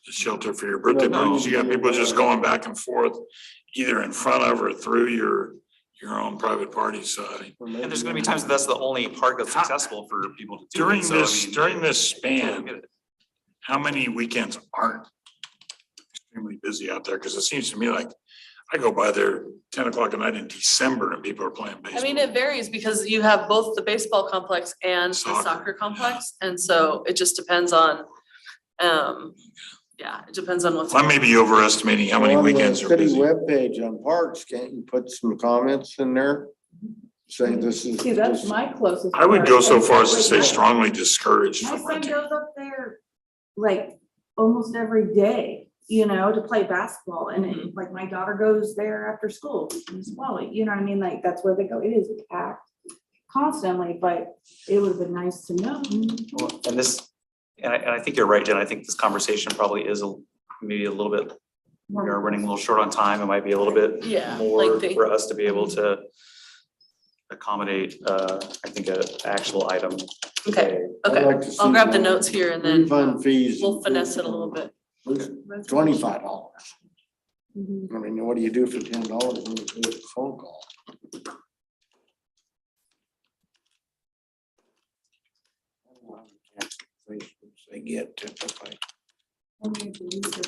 a shelter for your birthday No. parties. You got people just going back and forth, either in front of or through your own private party side. And there's gonna be times that's the only park that's accessible for people to do During it, so I this, mean, during this I totally span, get it. how many weekends aren't extremely busy out there? Cause it seems to me like I go by there 10 o'clock at night in December and people are playing I baseball. mean, it varies because you have both the baseball complex and the Soccer. soccer complex, and so it just depends on, yeah, it depends on what's. I may be overestimating how many On the weekends are city busy. webpage on parks, can't you put some comments in there? Saying this is. See, that's my closest. I would part. go so far as to Like, say my- strongly discouraged My from son renting. goes up there like almost every day, you know, to play basketball, and it- like my daughter goes there after school in Swally, you know what I mean? Like, that's where they go. It is packed constantly, but it would have been nice to know. Well, and this, and I think you're right, Jen, I think this conversation probably is maybe a little bit, we are running a little short on time, it might be a little bit Yeah, more lengthy. for us to be able to accommodate, I think, an actual item. Okay, today. I'd okay, like to I'll see grab the some notes here and then Refund fees. we'll finesse it a little bit. $25. Mhm. I mean, what do you do for $10 when you do a phone call? They get typically. Only if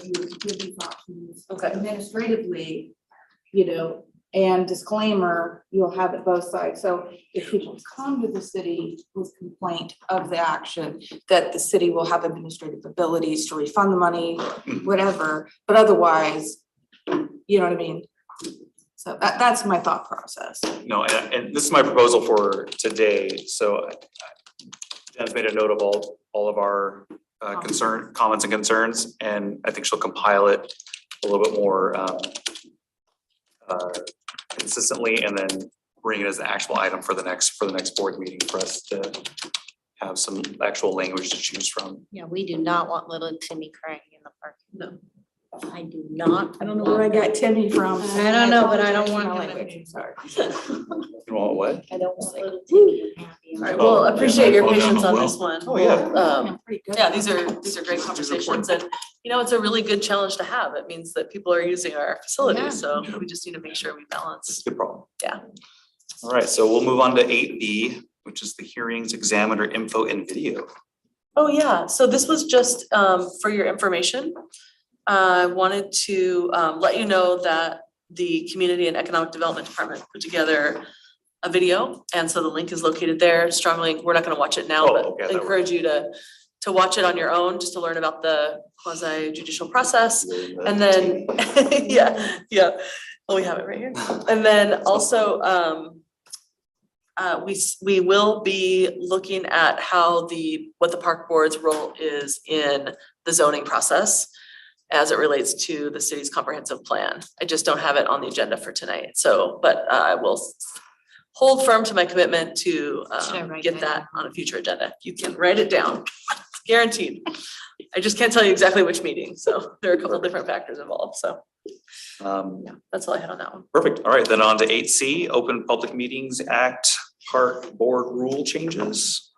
you give these options. Okay. Administratively, you know, and disclaimer, you'll have it both sides. So if people come to the city with complaint of the action, that the city will have administrative abilities to refund the money, whatever, but otherwise, you know what I mean? So that's my thought process. No, and this is my proposal for today, so Jen's made a note of all of our comments and concerns, and I think she'll compile it a little bit more consistently, and then bring it as an actual item for the next board meeting for us to have some actual language to choose from. Yeah, we do not want little Timmy crying in the park. No. I do not. I don't know where I got Timmy from. I don't know, but I don't apologize for want my him. language, Sorry. You want what? I don't want little Timmy unhappy. All right, well, appreciate your Fall down patience the on well. this one. Oh, yeah. I'm pretty good Yeah, at these that. are great conversations, and you know, it's a really good challenge to have. It means that people are using our Yeah. facilities, so we just need to make sure we balance. Good problem. Yeah. All right, so we'll move on to 8B, which is the hearings, examiner info and video. Oh, yeah, so this was just for your information. I wanted to let you know that the Community and Economic Development Department put together a video, and so the link is located there. Strongly, we're not gonna watch it now, Oh, but okay, that encourage you to watch it on your own, just to learn about the quasi judicial process. And then, yeah, well, we have it right here. And then also, we will be looking at how what the park board's role is in the zoning process as it relates to the city's comprehensive plan. I just don't have it on the agenda for tonight, so, but I will hold firm to my commitment to Should I write get that that on a future agenda. You can write it down, it's guaranteed. I just can't tell you exactly which meeting, so there are a couple different factors involved, so yeah, that's all I had on that one. Perfect. All right, then on to 8C, Open Public Meetings Act Park Board Rule Changes.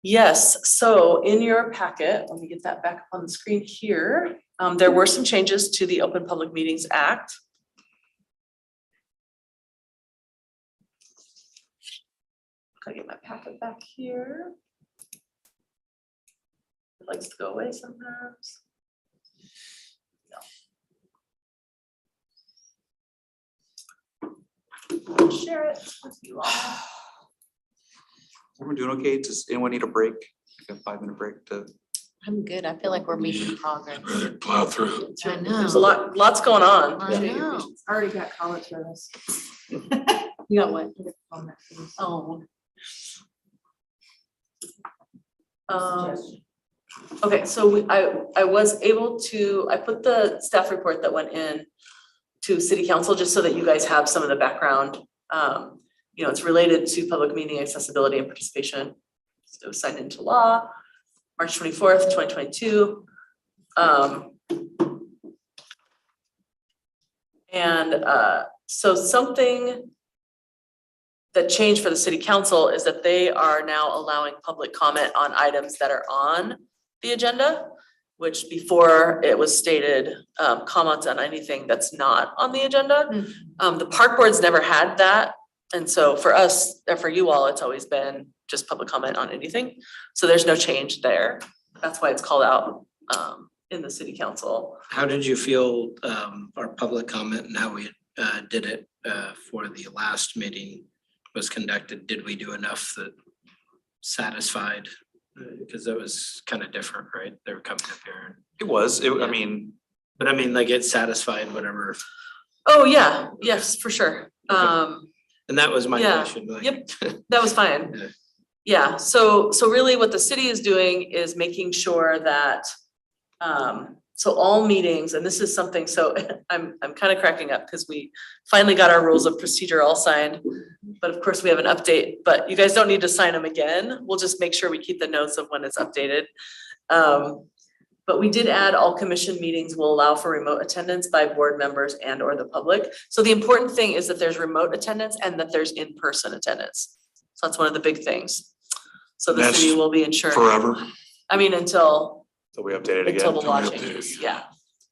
Yes, so in your packet, let me get that back up on the screen here. There were some changes to the Open Public Meetings Act. Gotta get my packet back here. It likes to go away sometimes. No. I'll share it with you all. We're doing okay. Does anyone need a break? Like a 5-minute break to? I'm good. I feel like we're making progress. I'd rather plow through. I know. There's lots going on. I know. Already got comments for this. You got what? Oh, Okay, so I was able to, I put the staff report that went in to city council, just so that you guys have some of the background. You know, it's related to public meeting accessibility and participation. So it was signed into law, March 24th, 2022. So something that changed for the city council is that they are now allowing public comment on items that are on the agenda, which before it was stated, comments on anything that's not on the agenda. The park boards never had that. And so for us, or for you all, it's always been just public comment on anything. So there's no change there. That's why it's called out in the city council. How did you feel our public comment and how we did it for the last meeting was conducted? Did we do enough that satisfied? Because that was kind of different, right? They were coming up here. And It was, I Yeah. mean, But I mean, like it satisfied whatever, Oh, yeah, yes, for sure. and that was my Yeah, question. Like, yep. That was fine. Yeah. Yeah, so really what the city is doing is making sure that, so all meetings, and this is something, so I'm kind of cracking up because we finally got our rules of procedure all signed. But of course, we have an update, but you guys don't need to sign them again. We'll just make sure we keep the notes of when it's updated. But we did add all commission meetings will allow for remote attendance by board members and or the public. So the important thing is that there's remote attendance and that there's in-person attendance. So that's one of the big things. So the That's city will be ensuring, Forever. I mean, until so we updated the again. law Until we update changes, it, yeah.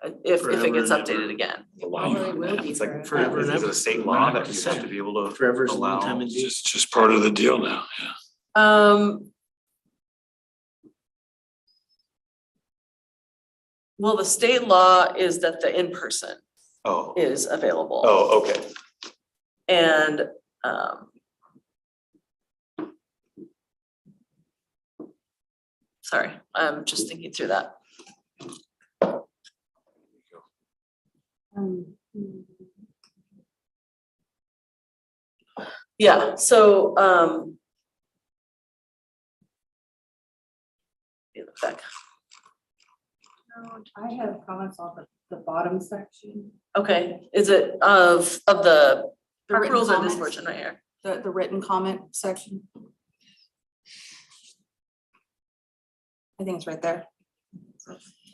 If it gets Forever and updated ever. again. Probably will be It's like, forever and is it ever. a state law that you have to be able to forever's a long allow? time It's indeed. just part of the deal now, yeah. Well, the state law is that the in-person Oh, is available. oh, okay. And, sorry, I'm just thinking through that. Yeah, so, look back. I have comments on the bottom section. Okay, is it of the park written rules or this comments? portion right here? The written comment section. I think it's right there.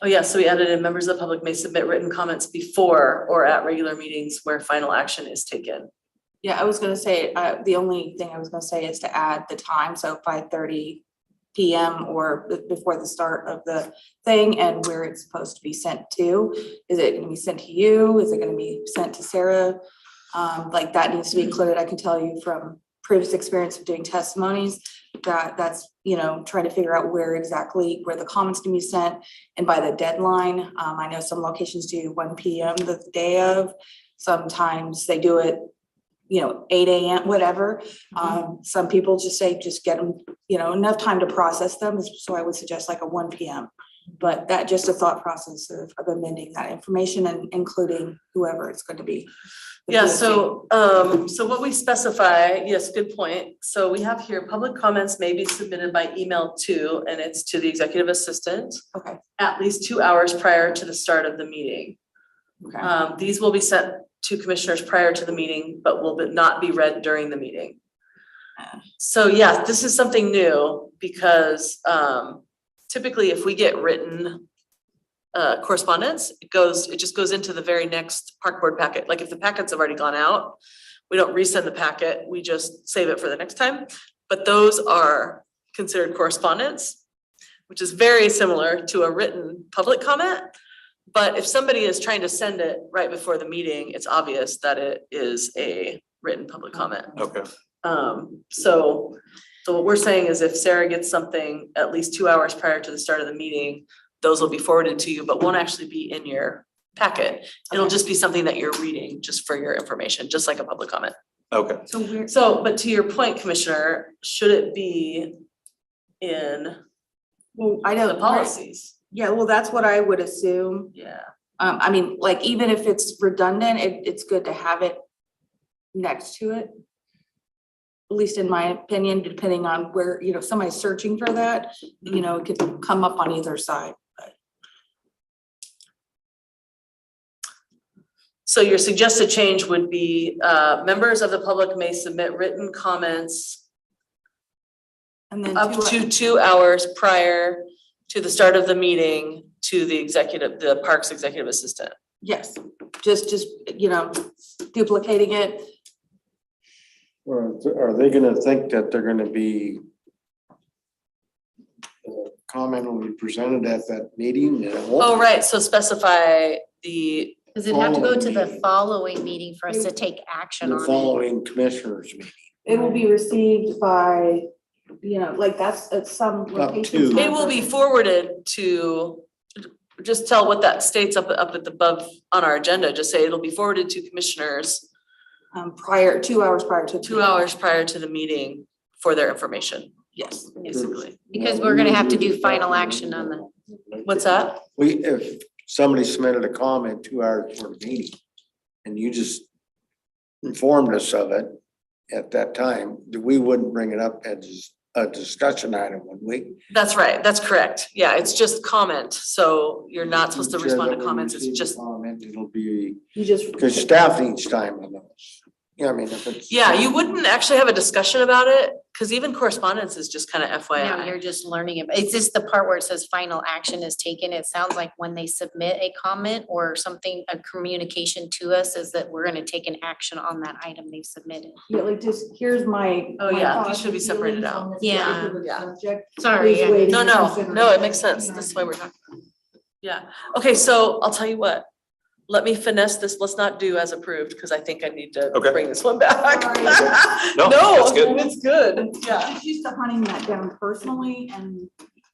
Oh, yeah, so we added in members of the public may submit written comments before or at regular meetings where final action is taken. Yeah, I was gonna say, the only thing I was gonna say is to add the time, so 5:30 PM or before the start of the thing and where it's supposed to be sent to. Is it gonna be sent to you? Is it gonna be sent to Sarah? Like that needs to be included. I can tell you from previous experience of doing testimonies that that's, you know, trying to figure out where the comments can be sent and by the deadline. I know some locations do 1 PM the day of. Sometimes they do it, 8 AM, whatever. Some people just say, just get them, enough time to process them. So I would suggest like a 1 PM. But that just a thought process of amending that information and including whoever it's going to be. Yeah, so what we specify, yes, good point. So we have here, public comments may be submitted by email to, and it's to the executive assistant Okay, at least 2 hours prior to the start of the meeting. okay. These will be sent to commissioners prior to the meeting, but will not be read during the meeting. So yeah, this is something new because typically if we get written correspondence, it just goes into the very next park board packet. Like if the packets have already gone out, we don't resend the packet, we just save it for the next time. But those are considered correspondence, which is very similar to a written public comment. But if somebody is trying to send it right before the meeting, it's obvious that it is a written public comment. Okay. So what we're saying is if Sarah gets something at least 2 hours prior to the start of the meeting, those will be forwarded to you, but won't actually be in your packet. It'll Okay. just be something that you're reading just for your information, just like a public comment. Okay, So we're. So, but to your point, Commissioner, should it be in Well, I the don't. policies? Yeah, well, that's what I would assume. Yeah. I mean, like, even if it's redundant, it's good to have it next to it. At least in my opinion, depending on where, you know, if somebody's searching for that, you know, it could come up on either side. So your suggested change would be, members of the public may submit written comments And then. up to 2 hours prior to the start of the meeting to the park's executive assistant. Yes, just, you know, duplicating it. Or are they gonna think that they're gonna be comment will be presented at that meeting? and it won't Oh, be? right, so specify the, Does it have to go to the Following. following meeting for us to take action The on it? following commissioners meeting. It will be received by, you know, like that's at some locations. to. it will be forwarded to, just tell what that states up at the above on our agenda, just say it'll be forwarded to commissioners Prior, 2 hours prior to. 2 hours prior to the meeting for their information, Yes. basically. Because we're gonna have to do final action on the, What's that? If somebody submitted a comment 2 hours before the meeting and you just informed us of it at that time, we wouldn't bring it up as a discussion item, would we? That's right, that's correct. Yeah, it's just comment, so you're not supposed to Sure respond that to when comments, we it's receive a just, comment, it'll be, You just. because staff needs time on those. Yeah, I mean, if it's. yeah, you wouldn't actually have a discussion about it, because even correspondence is just kind of no, FYI. you're just learning it. It's just the part where it says final action is taken. It sounds like when they submit a comment or something, a communication to us is that we're gonna take an action on that item they've submitted. Yeah, like just, here's my. Oh, my yeah, these thoughts should be and separated feelings out. on this Yeah. particular Yeah. subject. Sorry, Please yeah. wait No, and no, consider no, it it. makes sense. This is why we're talking. Yeah, okay, so I'll tell you what. Let me finesse this. Let's not do as approved, because I think I need to Okay. bring this one back. No, that's good. It's good, I'm yeah. just used to hunting that down personally and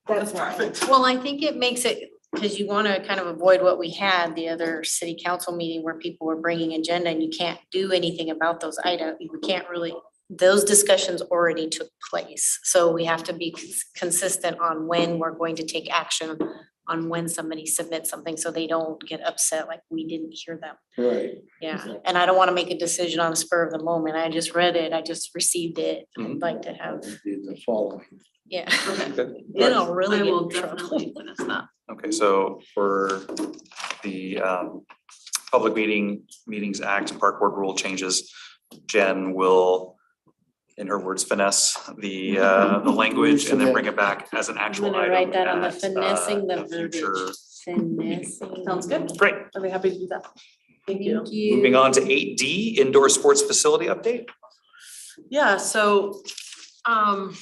that's That's why. perfect. Well, I think it makes it, because you wanna kind of avoid what we had the other city council meeting where people were bringing agenda and you can't do anything about those items. We can't really, those discussions already took place. So we have to be consistent on when we're going to take action on when somebody submits something, so they don't get upset like we didn't hear them. Right. Yeah, and I don't wanna make a decision on the spur of the moment. I just read it, I just received it. I'd Mhm. like to have, The following. yeah. Okay. Then I'll really I get will in trouble. definitely finish that. Okay, so for the Public Meetings Act, Park Board rule changes, Jen will, in her words, finesse the language and then bring it back as an I'm actual gonna item. write that on the at, finessing the a future- verbiage. Finessing. Sounds good. Great. I'd be happy to do that. Thank you. Thank you. Moving on to 8D, indoor sports facility update. Yeah, so I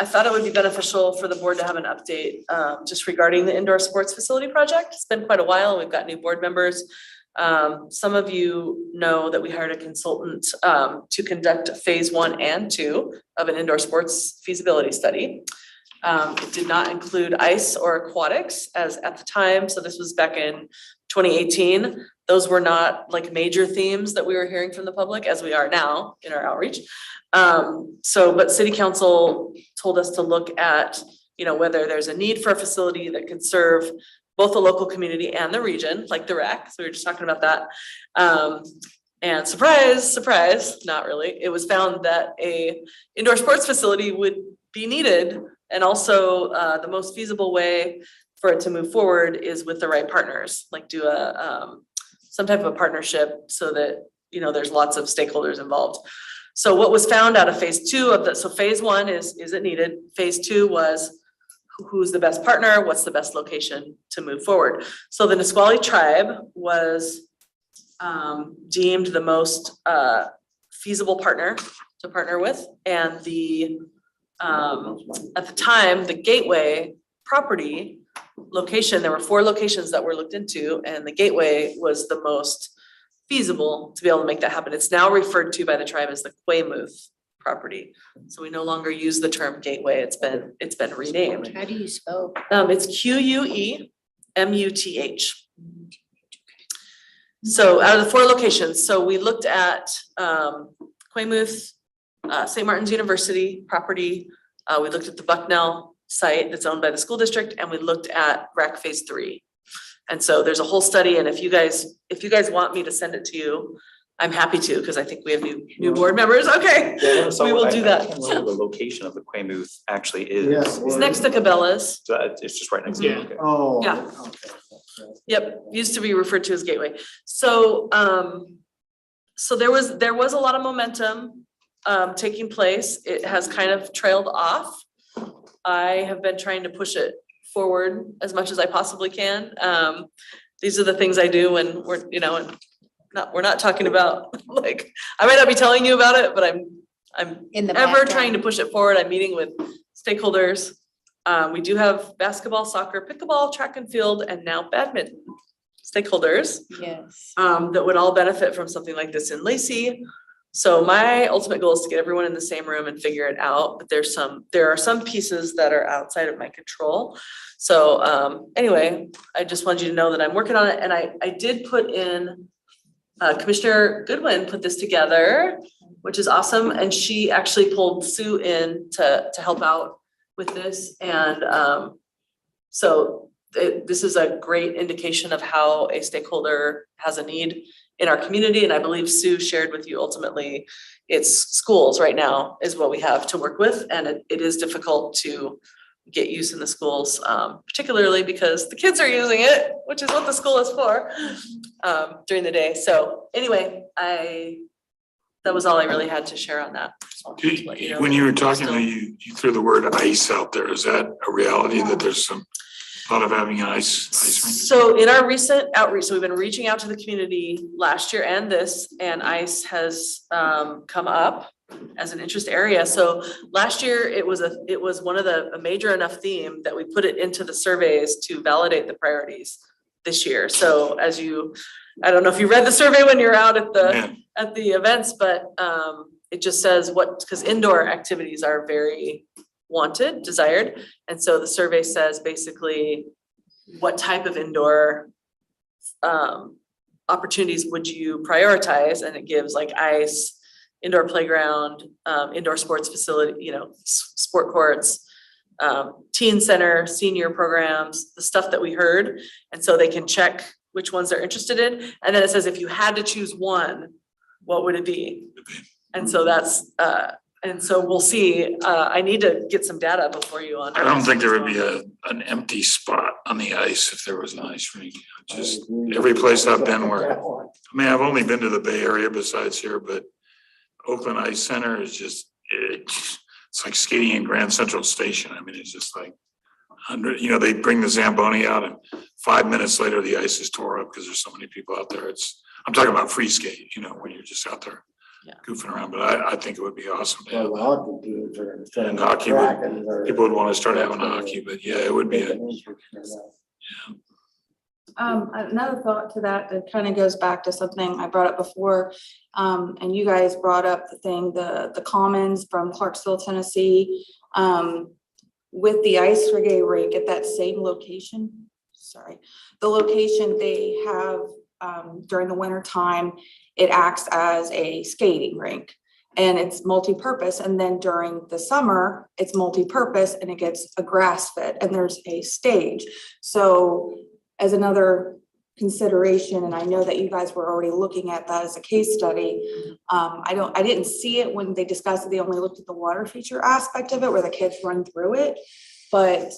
thought it would be beneficial for the board to have an update just regarding the indoor sports facility project. It's been quite a while. We've got new board members. Some of you know that we hired a consultant to conduct phase 1 and 2 of an indoor sports feasibility study. It did not include ice or aquatics as at the time, so this was back in 2018. Those were not like major themes that we were hearing from the public as we are now in our outreach. But city council told us to look at, you know, whether there's a need for a facility that can serve both the local community and the region, like the rec, so we were just talking about that. And surprise, surprise, not really, it was found that a indoor sports facility would be needed. And also, the most feasible way for it to move forward is with the right partners, like do some type of a partnership so that, you know, there's lots of stakeholders involved. So what was found out of phase 2 of that, so phase 1 is it needed? Phase 2 was who's the best partner, what's the best location to move forward? So the Nisqually tribe was deemed the most feasible partner to partner with, and the at the time, the Gateway property location, there were 4 locations that were looked into, and the Gateway was the most feasible to be able to make that happen. It's now referred to by the tribe as the Quaymuth property. So we no longer use the term Gateway, it's been renamed. How do you spell? It's QUEMUTH. So out of the 4 locations, so we looked at Quaymuth, St. Martin's University property. We looked at the Bucknell site that's owned by the school district, and we looked at RAC Phase 3. And so there's a whole study, and if you guys want me to send it to you, I'm happy to, because I think we have new board members. Okay, So we will I do can't that. remember where the location of the Quaymuth actually is. Yes. It's next to Cabela's. So it's just right next to Yeah. it, okay. Oh. Yeah. Okay. Yep, used to be referred to as Gateway. So, so there was a lot of momentum taking place. It has kind of trailed off. I have been trying to push it forward as much as I possibly can. These are the things I do when we're, we're not talking about, like, I might not be telling you about it, but I'm In the ever trying to background. push it forward. I'm meeting with stakeholders. We do have basketball, soccer, pickleball, track and field, and now badminton stakeholders Yes. that would all benefit from something like this in Lacey. So my ultimate goal is to get everyone in the same room and figure it out, but there are some pieces that are outside of my control. So anyway, I just wanted you to know that I'm working on it, and I did put in, Commissioner Goodwin put this together, which is awesome, and she actually pulled Sue in to help out with this, and so this is a great indication of how a stakeholder has a need in our community, and I believe Sue shared with you ultimately, it's schools right now is what we have to work with, and it is difficult to get use in the schools, particularly because the kids are using it, which is what the school is for, during the day. So anyway, that was all I really had to share on that. Just wanted to let you know When that you were we're talking, still- you threw the word ice out there. Is that a reality that there's some thought of having an ice rink? So in our recent outreach, so we've been reaching out to the community last year and this, and ICE has come up as an interest area. So last year, it was one of a major enough theme that we put it into the surveys to validate the priorities this year. So I don't know if you read the survey when you're out at the events, but it just says because indoor activities are very wanted, desired. And so the survey says basically, what type of indoor opportunities would you prioritize? And it gives like ice, indoor playground, indoor sports facility, sport courts, teen center, senior programs, the stuff that we heard. And so they can check which ones they're interested in. And then it says, if you had to choose one, what would it be? And so and so we'll see. I need to get some data before you on. I don't think there would be an empty spot on the ice if there was an ice rink. Just every place I've been I've only been to the Bay Area besides here, but Oakland Ice Center is just, it's like skating in Grand Central Station. I mean, it's just like 100, they bring the Zamboni out and 5 minutes later, the ice is tore up because there's so many people out there. I'm talking about free skate, when you're just out there goofing around, but I think it would be awesome to have that. And hockey people would want to start having hockey, but yeah, it would be Another thought to that kind of goes back to something I brought up before. And you guys brought up the Commons from Clarksville, Tennessee, with the ice rink at that same location. The location they have, during the winter time, it acts as a skating rink and it's multi-purpose. And then during the summer, it's multi-purpose and it gets a grass fit and there's a stage. So as another consideration, and I know that you guys were already looking at that as a case study. I didn't see it when they discussed it. They only looked at the water feature aspect of it where the kids run through it. But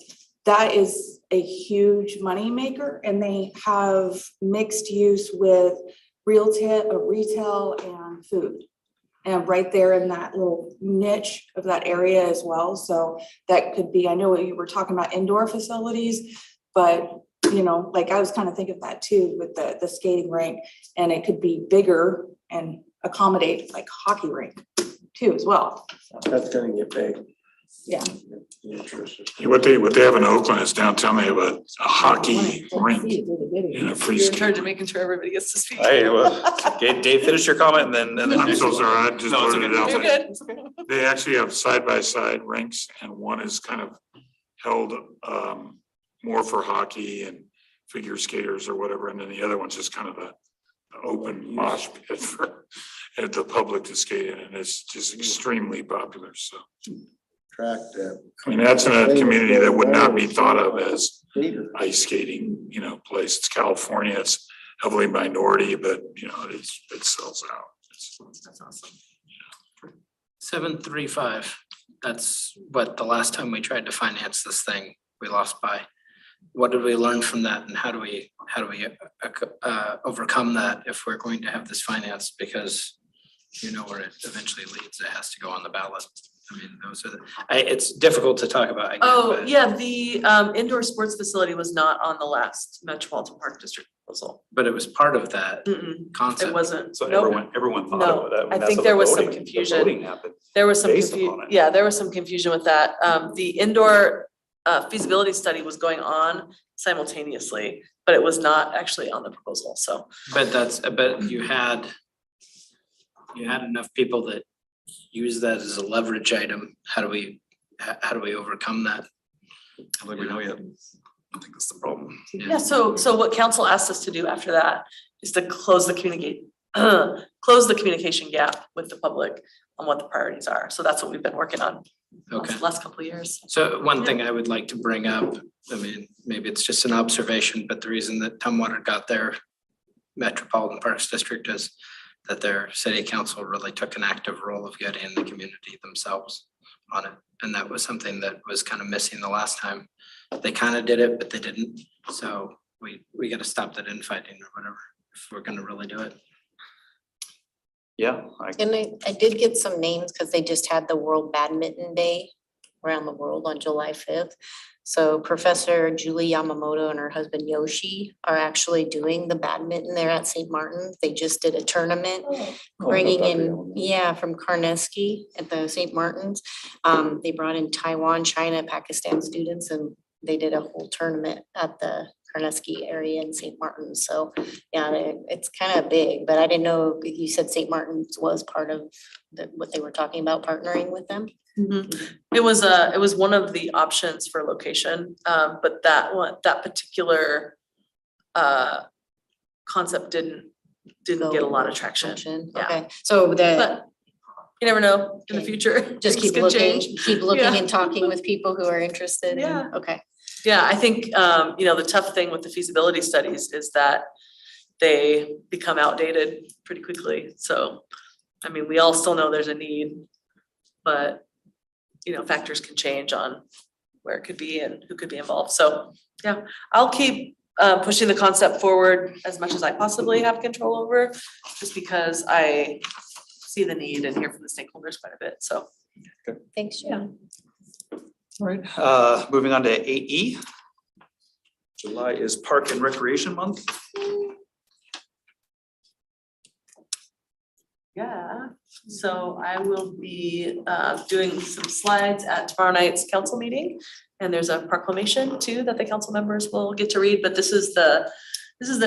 that is a huge money maker, and they have mixed use with retail and food. And right there in that little niche of that area as well. So that could be, I know you were talking about indoor facilities, but like I was kind of thinking of that too with the skating rink, and it could be bigger and accommodate like hockey rink too as well. So, That's gonna get big. yeah. what they have in Oakland is downtown. They have a hockey rink and a free You're in skate. charge of making sure everybody gets to speak. Hey, well, Dave, finish your comment and then. I'm so sorry, I just No, it's blurted it okay. out. You're good. It's okay. They actually have side-by-side rinks, and one is kind of held more for hockey and figure skaters or whatever, and then the other one's just kind of a open mosh pit for the public to skate in, and it's just extremely popular, so. Track that. I mean, that's in a community that would not be thought of as ice skating, place. It's California, it's heavily minority, but it sells out. That's awesome. 735, that's what the last time we tried to finance this thing, we lost by. What did we learn from that, and how do we overcome that if we're going to have this financed? Because where it eventually leads, it has to go on the ballot. I mean, those are it's difficult to talk about, I guess, Oh, but- yeah, the indoor sports facility was not on the last Metropolitan Park District proposal. But it was part of that Mm-mm, concept. it wasn't. So Nope. everyone thought No, of that. I That's think how there the was some voting- the confusion. Voting happened. There was some based upon it. yeah, there was some confusion with that. The indoor feasibility study was going on simultaneously, but it was not actually on the proposal, so. But you had enough people that use that as a leverage item. How do we overcome that? I don't think we know yet. I think that's the problem. Yeah, so what council asked us to do after that is to close the communication gap with the public on what the priorities are. So that's what we've been working on Okay. last couple of years. So one thing I would like to bring up, I mean, maybe it's just an observation, but the reason that Tumwater got their Metropolitan Parks District is that their city council really took an active role of getting the community themselves on it. And that was something that was kind of missing the last time. They kind of did it, but they didn't. So we got to stop that infighting or whatever, if we're gonna really do it. Yeah, And I did get some names because they just had the World Badminton Day around the world on July 5th. So Professor Julie Yamamoto and her husband Yoshi are actually doing the badminton there at St. Martin's. They just did a tournament, bringing in, from Karneski at the St. Martin's. They brought in Taiwan, China, Pakistan students, and they did a whole tournament at the Karneski area in St. Martin's. So yeah, it's kind of big, but I didn't know, you said St. Martin's was part of what they were talking about, partnering with them. It was one of the options for location, but that particular concept didn't get a lot of traction. Yeah. Okay, so But you never know in the Okay. future. just things keep could looking, change. keep Yeah. and talking with people who are interested. Yeah. Okay. Yeah, I think, the tough thing with the feasibility studies is that they become outdated pretty quickly. So, I mean, we all still know there's a need, but, factors can change on where it could be and who could be involved. So, yeah, I'll keep pushing the concept forward as much as I possibly have control over, just because I see the need and hear from the stakeholders quite a bit. So, Thanks, Jen. all right, moving on to 8E. July is Park and Recreation Month. yeah, so I will be doing some slides at tomorrow night's council meeting. And there's a proclamation too that the council members will get to read, but this is the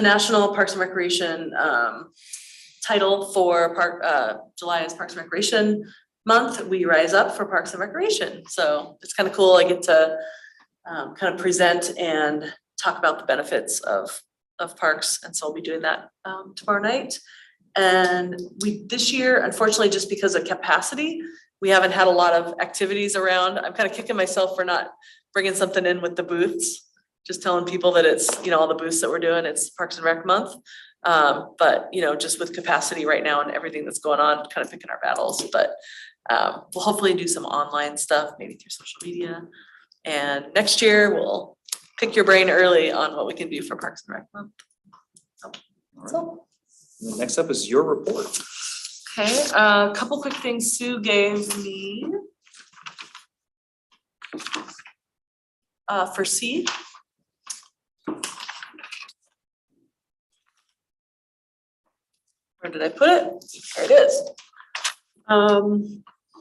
National Parks and Recreation title for July is Parks and Recreation Month. We rise up for Parks and Recreation. So it's kind of cool. I get to kind of present and talk about the benefits of parks. And so I'll be doing that tomorrow night. And this year, unfortunately, just because of capacity, we haven't had a lot of activities around. I'm kind of kicking myself for not bringing something in with the booths, just telling people that it's, all the booths that we're doing, it's Parks and Rec Month. But, just with capacity right now and everything that's going on, kind of picking our battles. But we'll hopefully do some online stuff, maybe through social media. And next year, we'll pick your brain early on what we can do for Parks and Rec Month. So. And then next up is your report. Okay, a couple quick things Sue gave me. For C. Where did I put it? There it is.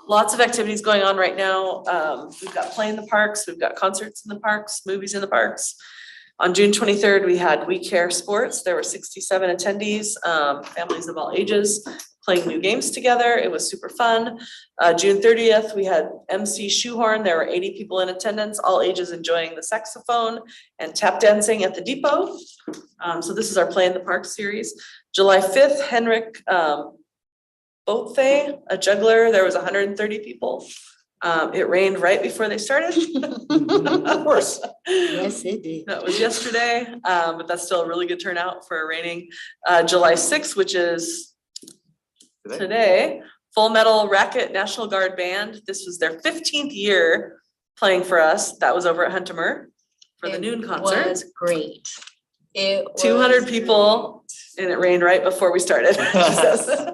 Lots of activities going on right now. We've got play in the parks, we've got concerts in the parks, movies in the parks. On June 23rd, we had We Care Sports. There were 67 attendees, families of all ages, playing new games together. It was super fun. June 30th, we had MC Shoehorn. There were 80 people in attendance, all ages enjoying the saxophone and tap dancing at the depot. So this is our Play in the Park series. July 5th, Henrik Boatfay, a juggler. There was 130 people. It rained right before they started. Of course. Yes, it did. That was yesterday, but that's still a really good turnout for a raining. July 6th, which is today, Full Metal Racket National Guard Band. This was their 15th year playing for us. That was over at Huntemer for the noon concert. It was great. It 200 was people, and it rained right before we started. she says.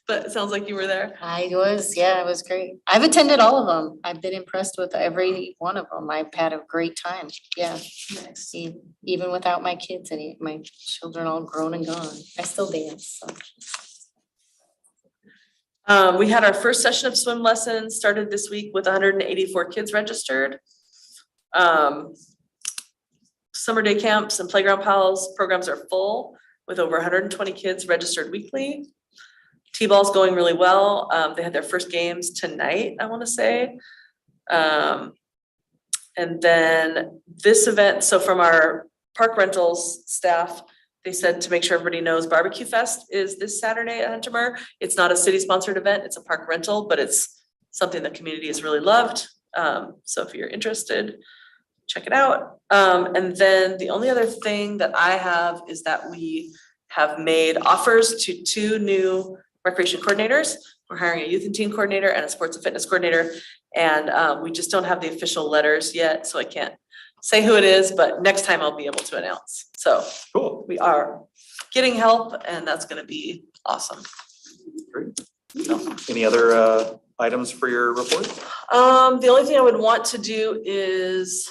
But it sounds like you were there. I was, yeah, it was great. I've attended all of them. I've been impressed with every one of them. I've had a great time. Yeah. Even without my kids, my children all grown and gone. I still dance. So. We had our first session of swim lessons started this week with 184 kids registered. Summer day camps and playground pals programs are full with over 120 kids registered weekly. T-ball's going really well. They had their first games tonight, I want to say. And then this event, so from our park rentals staff, they said to make sure everybody knows Barbecue Fest is this Saturday at Huntemer. It's not a city sponsored event, it's a park rental, but it's something the community has really loved. So if you're interested, check it out. And then the only other thing that I have is that we have made offers to 2 new recreation coordinators. We're hiring a youth and teen coordinator and a sports and fitness coordinator. And we just don't have the official letters yet, so I can't say who it is, but next time I'll be able to announce. So Cool. we are getting help and that's gonna be awesome. Great. Any other items for your report? The only thing I would want to do is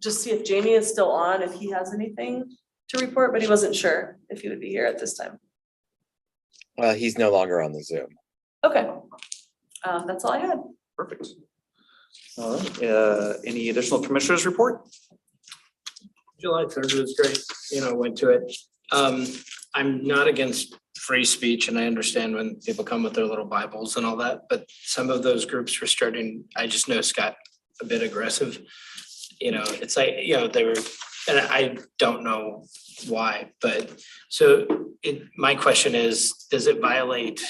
just see if Jamie is still on, if he has anything to report, but he wasn't sure if he would be here at this time. He's no longer on the Zoom. Okay, that's all I had. Perfect. All right, any additional commissioners report? July 3rd was great, went to it. I'm not against free speech and I understand when people come with their little Bibles and all that, but some of those groups were starting, I just noticed got a bit aggressive. It's like, they were, and I don't know why, but so my question is, does it violate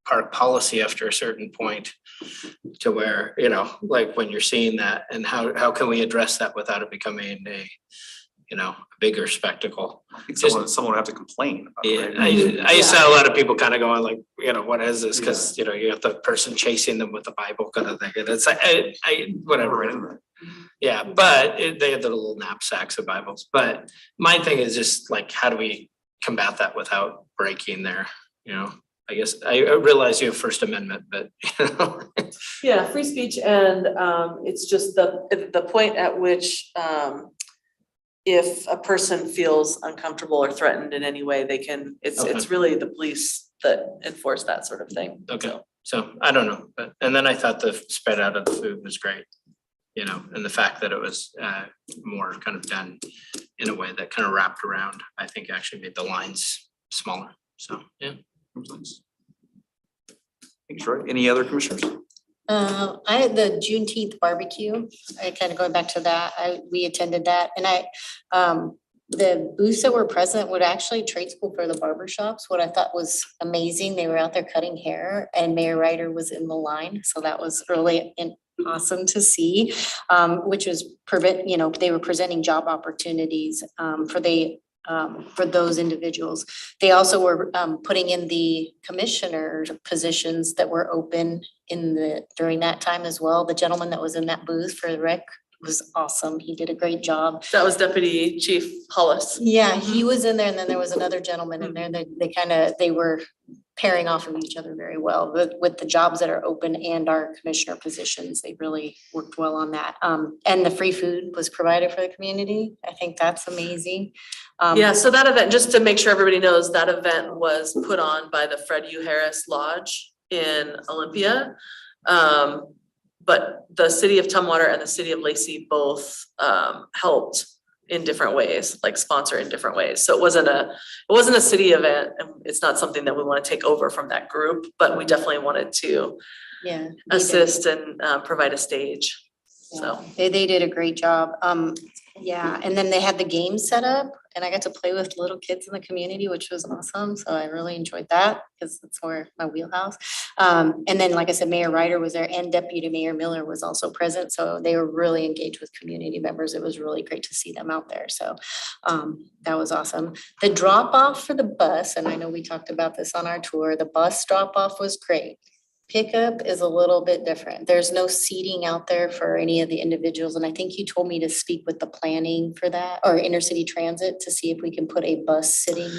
park policy after a certain point to where, like when you're seeing that, and how can we address that without it becoming a bigger spectacle? I think someone would have to complain about it, Yeah, right? I used to have a lot of people kind of going like, what is this? Cause you have the person chasing them with the Bible kind of thing. And it's like, whatever. Right. Yeah, but they have the little knapsacks of Bibles. But my thing is just like, how do we combat that without breaking their, I guess I realize you have First Amendment, but Yeah, free speech and it's just the point at which if a person feels uncomfortable or threatened in any way, they can, it's really the police that enforce that sort of thing. okay. So I don't know, but and then I thought the spread out of the food was great. And the fact that it was more kind of done in a way that kind of wrapped around, I think actually made the lines smaller. So, yeah. Thanks, Troy. Any other commissioners? I had the Juneteenth barbecue. I kind of going back to that. We attended that and the booths that were present would actually trade school for the barber shops. What I thought was amazing, they were out there cutting hair and Mayor Ryder was in the line. So that was really awesome to see, which was they were presenting job opportunities for those individuals. They also were putting in the commissioner positions that were open during that time as well. The gentleman that was in that booth for the rec was awesome. He did a great job. That was Deputy Chief Hollis. Yeah, he was in there and then there was another gentleman in there that they were pairing off of each other very well with the jobs that are open and our commissioner positions. They really worked well on that. And the free food was provided for the community. I think that's amazing. Yeah, so that event, just to make sure everybody knows, that event was put on by the Fred U. Harris Lodge in Olympia. But the city of Tumwater and the city of Lacey both helped in different ways, like sponsor in different ways. So it wasn't a city event, and it's not something that we want to take over from that group, but we definitely wanted to Yeah. assist and provide a stage. So They did a great job. Yeah, and then they had the games set up and I got to play with little kids in the community, which was awesome. So I really enjoyed that because that's where my wheelhouse. And then, like I said, Mayor Ryder was there and Deputy Mayor Miller was also present. So they were really engaged with community members. It was really great to see them out there. So that was awesome. The drop off for the bus, and I know we talked about this on our tour, the bus drop off was great. Pickup is a little bit different. There's no seating out there for any of the individuals. And I think you told me to speak with the planning for that or intercity transit to see if we can put a bus sitting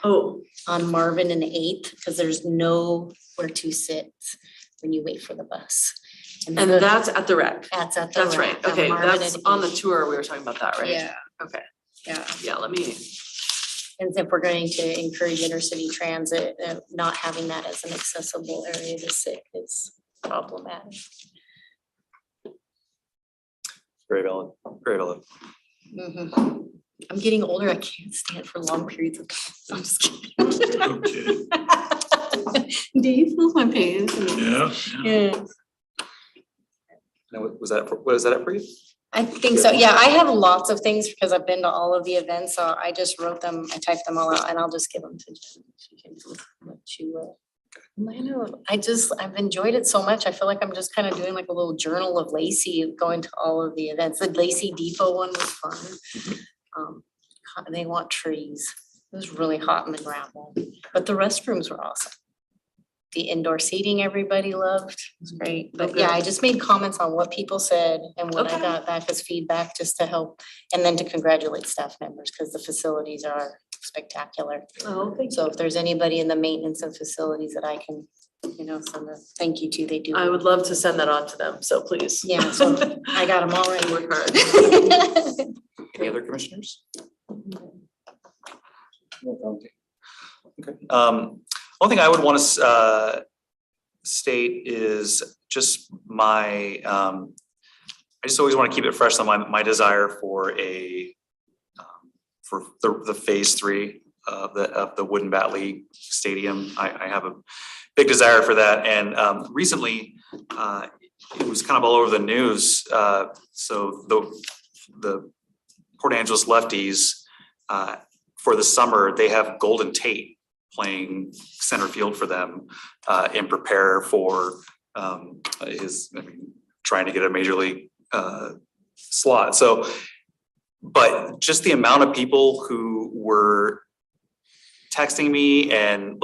on Marvin and 8th because there's nowhere to sit when you wait for the bus. and that's at the rec. That's at the That's right. rec on Okay, Marvin that's and on the 8th. tour. We were talking about that, right? Yeah, Okay. yeah. Yeah, let me. And if we're going to encourage intercity transit, not having that as an accessible area to sit is problematic. Very valid, very valid. Mhm. I'm getting older. I can't stand for long periods of time. I'm just kidding. Okay. Do you feel my pain? Yeah. Yeah. Now, was that, what is that up for you? I think so. Yeah, I have lots of things because I've been to all of the events, so I just wrote them, I typed them all out and I'll just give them to Jen. She can do what she will. I know, I've enjoyed it so much. I feel like I'm just kind of doing like a little journal of Lacey, going to all of the events. The Lacey Depot one was fun. They want trees. It was really hot in the gravel, but the restrooms were awesome. The indoor seating everybody loved, it was great. But yeah, I just made comments on what people said and what I Okay. got back as feedback just to help. And then to congratulate staff members because the facilities are spectacular. Oh, thank So if there's anybody in the maintenance and facilities that I can, send a thank you to, they do. I would love to send that on to them, so please. Yeah, so I got them already. Work hard. Any other commissioners? Okay, one thing I would want to state is just my, I just always want to keep it fresh on my desire for for the phase 3 of the Wooden Bat League Stadium. I have a big desire for that, and recently it was kind of all over the news. So the Port Angeles Lefties for the summer, they have Golden Tate playing center field for them and prepare for trying to get a major league slot. So, but just the amount of people who were texting me and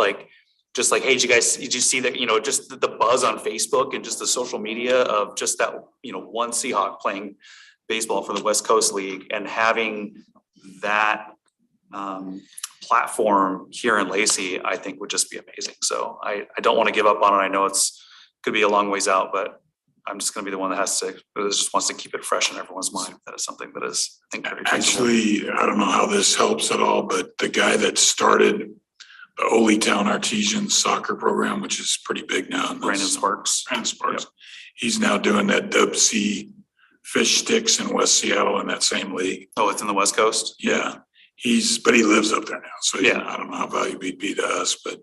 just like, hey, did you see that, just the buzz on Facebook and just the social media of just that, one Seahawk playing baseball for the West Coast League and having that platform here in Lacey, I think would just be amazing. So I don't want to give up on it. I know could be a long ways out, but I'm just going to be the one that just wants to keep it fresh in everyone's mind. That is something that is, I think, very feasible. Actually, I don't know how this helps at all, but the guy that started the Ole Town Artesian soccer program, which is pretty big now. Brandon Sparks. Brandon Sparks. He's now doing that Dub C fish sticks in West Seattle in that same league. Oh, it's in the West Coast? Yeah, but he lives up there now, so Yeah. I don't know how valuable he'd be to us, but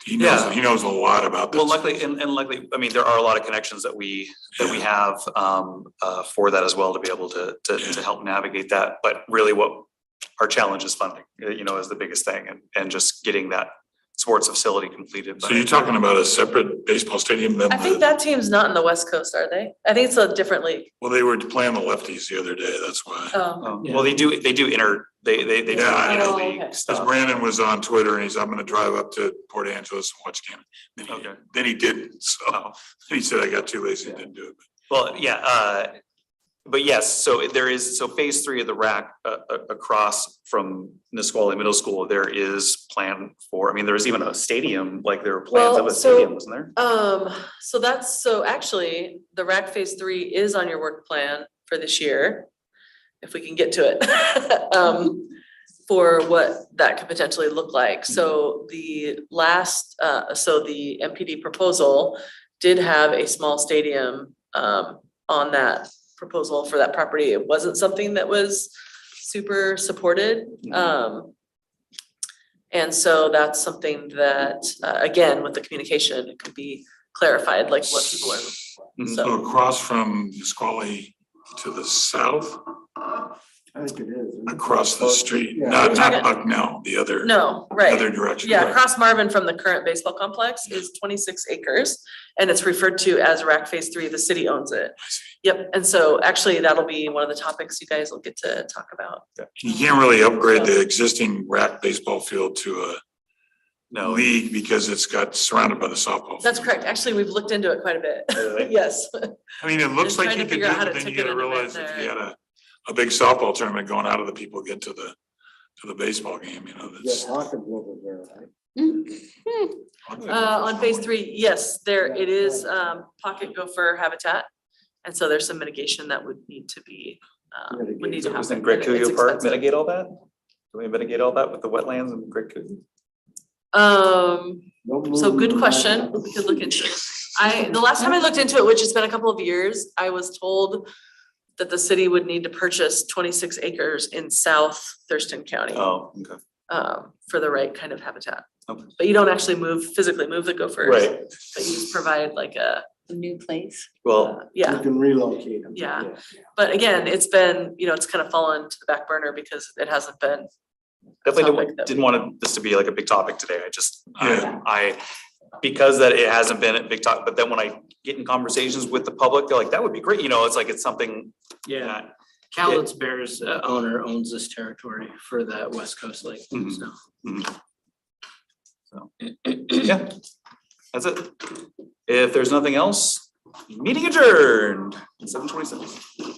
he knows a lot about this. Well, luckily, I mean, there are a lot of connections that we have for that as well to be able to help navigate that. But really what our challenge is funding, is the biggest thing and just getting that sports facility completed. So you're talking about a separate baseball stadium than I think that team's not in the West Coast, are they? I think it's a different league. well, they were playing the Lefties the other day, that's why. Oh, Well, they do they do Yeah, I know. interleague Okay. Because stuff. Brandon was on Twitter and I'm gonna drive up to Port Angeles and watch game. Okay. Then he didn't, so he said I got too lazy and didn't do it. Well, yeah, but yes, so phase 3 of the rack across from Nisqually Middle School, there is plan for, there's even a stadium, there were plans of Well, a stadium, wasn't there? so actually, the RAC phase 3 is on your work plan for this year, if we can get to it. For what that could potentially look like. So the the MPD proposal did have a small stadium on that proposal for that property. It wasn't something that was super supported. And so that's something that, again, with the communication, it could be clarified, like what people are. Mhm. So across from Nisqually to the south, I think it is. across the street, Yeah. not Bucknell, the other, No, the right. other direction. Yeah, across Marvin from the current baseball complex is 26 acres, and it's referred to as RAC Phase 3, the city owns it. Yep, and so actually that'll be one of the topics you guys will get to talk about. You can't really upgrade the existing rack baseball field to a No, league because it's got surrounded by the softball. That's field. correct, actually, we've looked into it quite a bit, Really? yes. I mean, it looks Been like trying you to could figure do out how it, to but then you ticket gotta an event realize if you there. had a big softball tournament going, how do the people get to the baseball game, you know, Yeah, that's. Hawkins over there, right? On Phase 3, yes, there, it is, pocket gopher habitat. And so there's some mitigation that would need to be, would need to happen. doesn't Great and it's Cougar Park expensive. mitigate all that? Do we mitigate all that with the wetlands and Great Cougar? No So good movement. question, we could look into it. The last time I looked into it, which has been a couple of years, I was told that the city would need to purchase 26 acres in South Thurston County, Oh, okay. for the right kind of habitat. Okay. But you don't actually physically move the gophers. Right, But you just provide like a, A new place. well, You yeah, can relocate them. Yeah. but again, it's been, it's kind of fallen to the back burner because it hasn't been. a definitely topic that didn't want this to be like a big topic today. I just, Yeah. because that it hasn't been a big talk, but then when I get in conversations with the public, they're like, that would be great, it's like, it's something Yeah, that, Cowlitz Bears owner owns this territory for that West Coast Lake, Mhm. so. so, yeah, that's it. If there's nothing else, meeting adjourned, 7:27.